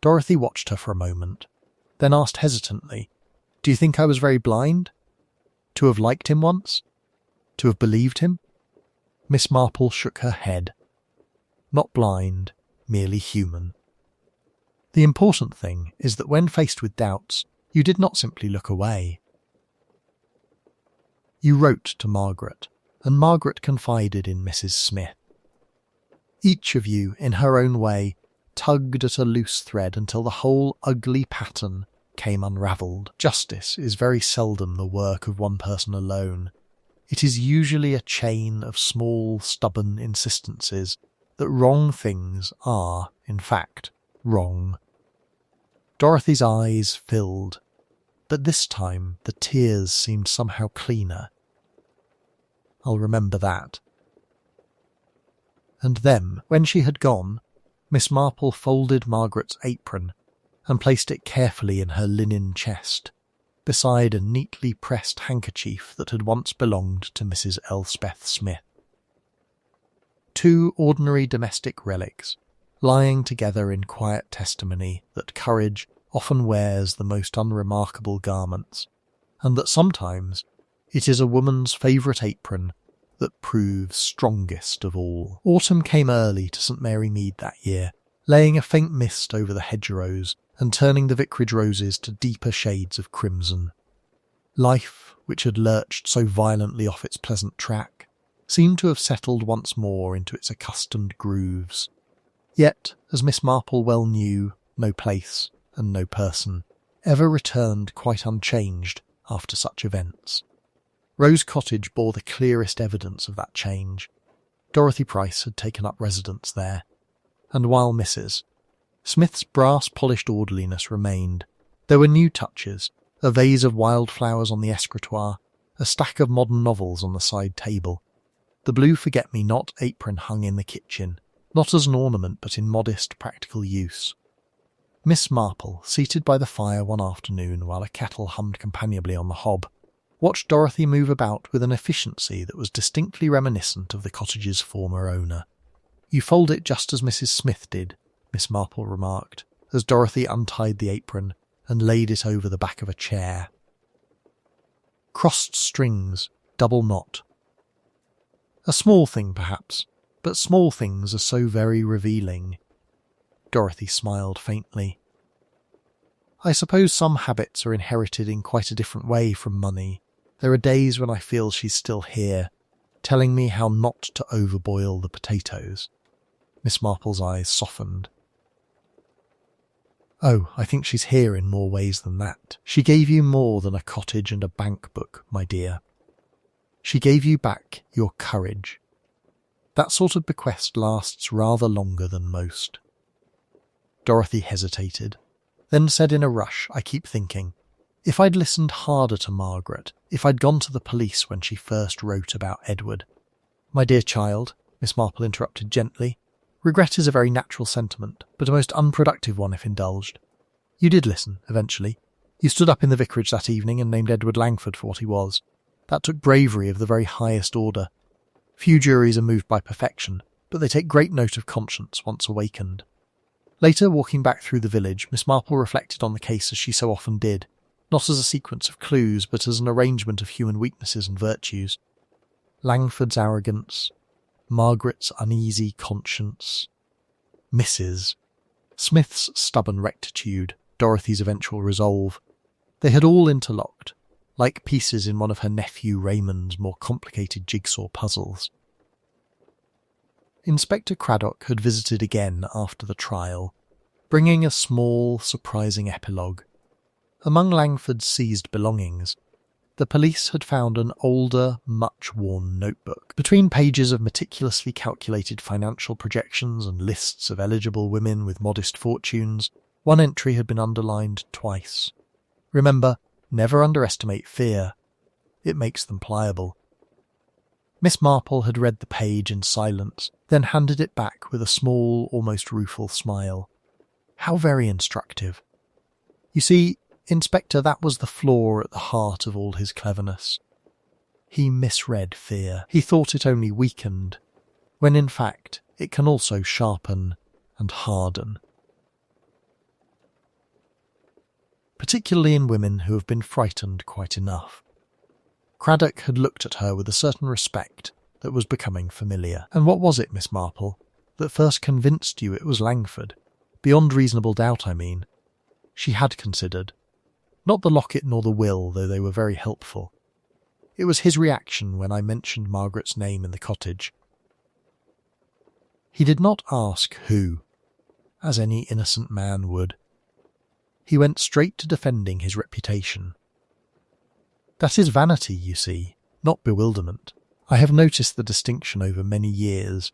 Dorothy watched her for a moment, then asked hesitantly, "Do you think I was very blind? To have liked him once? To have believed him?" Miss Marple shook her head. Not blind, merely human. The important thing is that when faced with doubts, you did not simply look away. You wrote to Margaret, and Margaret confided in Mrs. Smith. Each of you, in her own way, tugged at a loose thread until the whole ugly pattern came unravelled. Justice is very seldom the work of one person alone. It is usually a chain of small, stubborn insistences that wrong things are, in fact, wrong. Dorothy's eyes filled, but this time the tears seemed somehow cleaner. I'll remember that. And then, when she had gone, Miss Marple folded Margaret's apron and placed it carefully in her linen chest, beside a neatly pressed handkerchief that had once belonged to Mrs. Elspeth Smith. Two ordinary domestic relics, lying together in quiet testimony that courage often wears the most unremarkable garments, and that sometimes it is a woman's favourite apron that proves strongest of all. Autumn came early to St Mary Mead that year, laying a faint mist over the hedgerows and turning the vicarage roses to deeper shades of crimson. Life, which had lurched so violently off its pleasant track, seemed to have settled once more into its accustomed grooves. Yet, as Miss Marple well knew, no place and no person ever returned quite unchanged after such events. Rose Cottage bore the clearest evidence of that change. Dorothy Price had taken up residence there, and while Mrs. Smith's brass-polished orderliness remained, there were new touches, a vase of wildflowers on the escritoire, a stack of modern novels on the side table. The blue forget-me-not apron hung in the kitchen, not as an ornament but in modest, practical use. Miss Marple, seated by the fire one afternoon while a kettle hummed companionably on the hob, watched Dorothy move about with an efficiency that was distinctly reminiscent of the cottage's former owner. "You fold it just as Mrs. Smith did," Miss Marple remarked, as Dorothy untied the apron and laid it over the back of a chair. Crossed strings, double knot. A small thing, perhaps, but small things are so very revealing. Dorothy smiled faintly. "I suppose some habits are inherited in quite a different way from money. There are days when I feel she's still here, telling me how not to overboil the potatoes." Miss Marple's eyes softened. "Oh, I think she's here in more ways than that. She gave you more than a cottage and a bank book, my dear. She gave you back your courage. That sort of bequest lasts rather longer than most." Dorothy hesitated, then said in a rush, "I keep thinking, if I'd listened harder to Margaret, if I'd gone to the police when she first wrote about Edward." "My dear child," Miss Marple interrupted gently, "regret is a very natural sentiment, but a most unproductive one if indulged. You did listen, eventually. You stood up in the vicarage that evening and named Edward Langford for what he was. That took bravery of the very highest order. Few juries are moved by perfection, but they take great note of conscience once awakened." Later, walking back through the village, Miss Marple reflected on the case as she so often did, not as a sequence of clues, but as an arrangement of human weaknesses and virtues. Langford's arrogance, Margaret's uneasy conscience, Mrs. Smith's stubborn rectitude, Dorothy's eventual resolve. They had all interlocked, like pieces in one of her nephew Raymond's more complicated jigsaw puzzles. Inspector Craddock had visited again after the trial, bringing a small, surprising epilogue. Among Langford's seized belongings, the police had found an older, much-worn notebook. Between pages of meticulously calculated financial projections and lists of eligible women with modest fortunes, one entry had been underlined twice. "Remember, never underestimate fear. It makes them pliable." Miss Marple had read the page in silence, then handed it back with a small, almost rueful smile. "How very instructive. You see, Inspector, that was the flaw at the heart of all his cleverness. He misread fear. He thought it only weakened, when in fact it can also sharpen and harden. Particularly in women who have been frightened quite enough." Craddock had looked at her with a certain respect that was becoming familiar. "And what was it, Miss Marple, that first convinced you it was Langford? Beyond reasonable doubt, I mean." She had considered. Not the locket nor the will, though they were very helpful. It was his reaction when I mentioned Margaret's name in the cottage. He did not ask who, as any innocent man would. He went straight to defending his reputation. That is vanity, you see, not bewilderment. I have noticed the distinction over many years.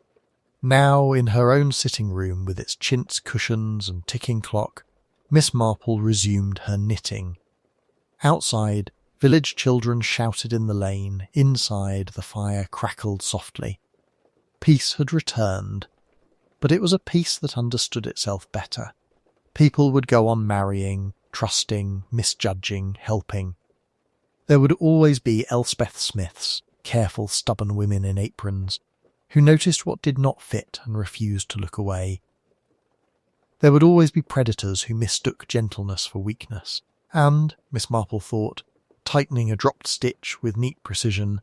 Now, in her own sitting room with its chintz cushions and ticking clock, Miss Marple resumed her knitting. Outside, village children shouted in the lane. Inside, the fire crackled softly. Peace had returned, but it was a peace that understood itself better. People would go on marrying, trusting, misjudging, helping. There would always be Elspeth Smiths, careful, stubborn women in aprons, who noticed what did not fit and refused to look away. There would always be predators who mistook gentleness for weakness, and, Miss Marple thought, tightening a dropped stitch with neat precision,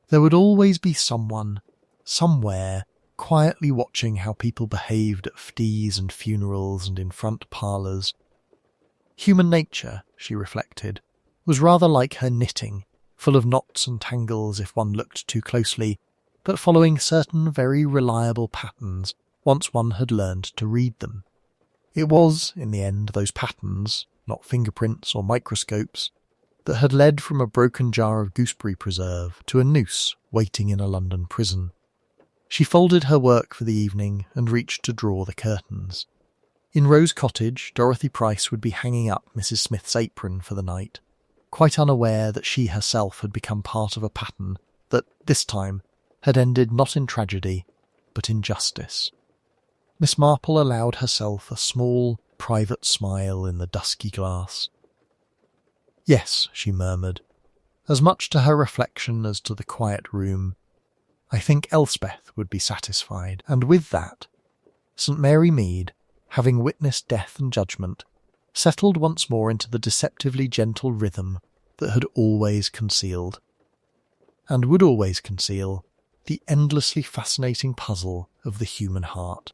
there would always be someone, somewhere, quietly watching how people behaved at fetes and funerals and in front parlours. Human nature, she reflected, was rather like her knitting, full of knots and tangles if one looked too closely, but following certain very reliable patterns once one had learned to read them. It was, in the end, those patterns, not fingerprints or microscopes, that had led from a broken jar of gooseberry preserve to a noose waiting in a London prison. She folded her work for the evening and reached to draw the curtains. In Rose Cottage, Dorothy Price would be hanging up Mrs. Smith's apron for the night, quite unaware that she herself had become part of a pattern that, this time, had ended not in tragedy, but in justice. Miss Marple allowed herself a small, private smile in the dusky glass. "Yes," she murmured, as much to her reflection as to the quiet room. "I think Elspeth would be satisfied." And with that, St. Mary Mead, having witnessed death and judgment, settled once more into the deceptively gentle rhythm that had always concealed, and would always conceal, the endlessly fascinating puzzle of the human heart.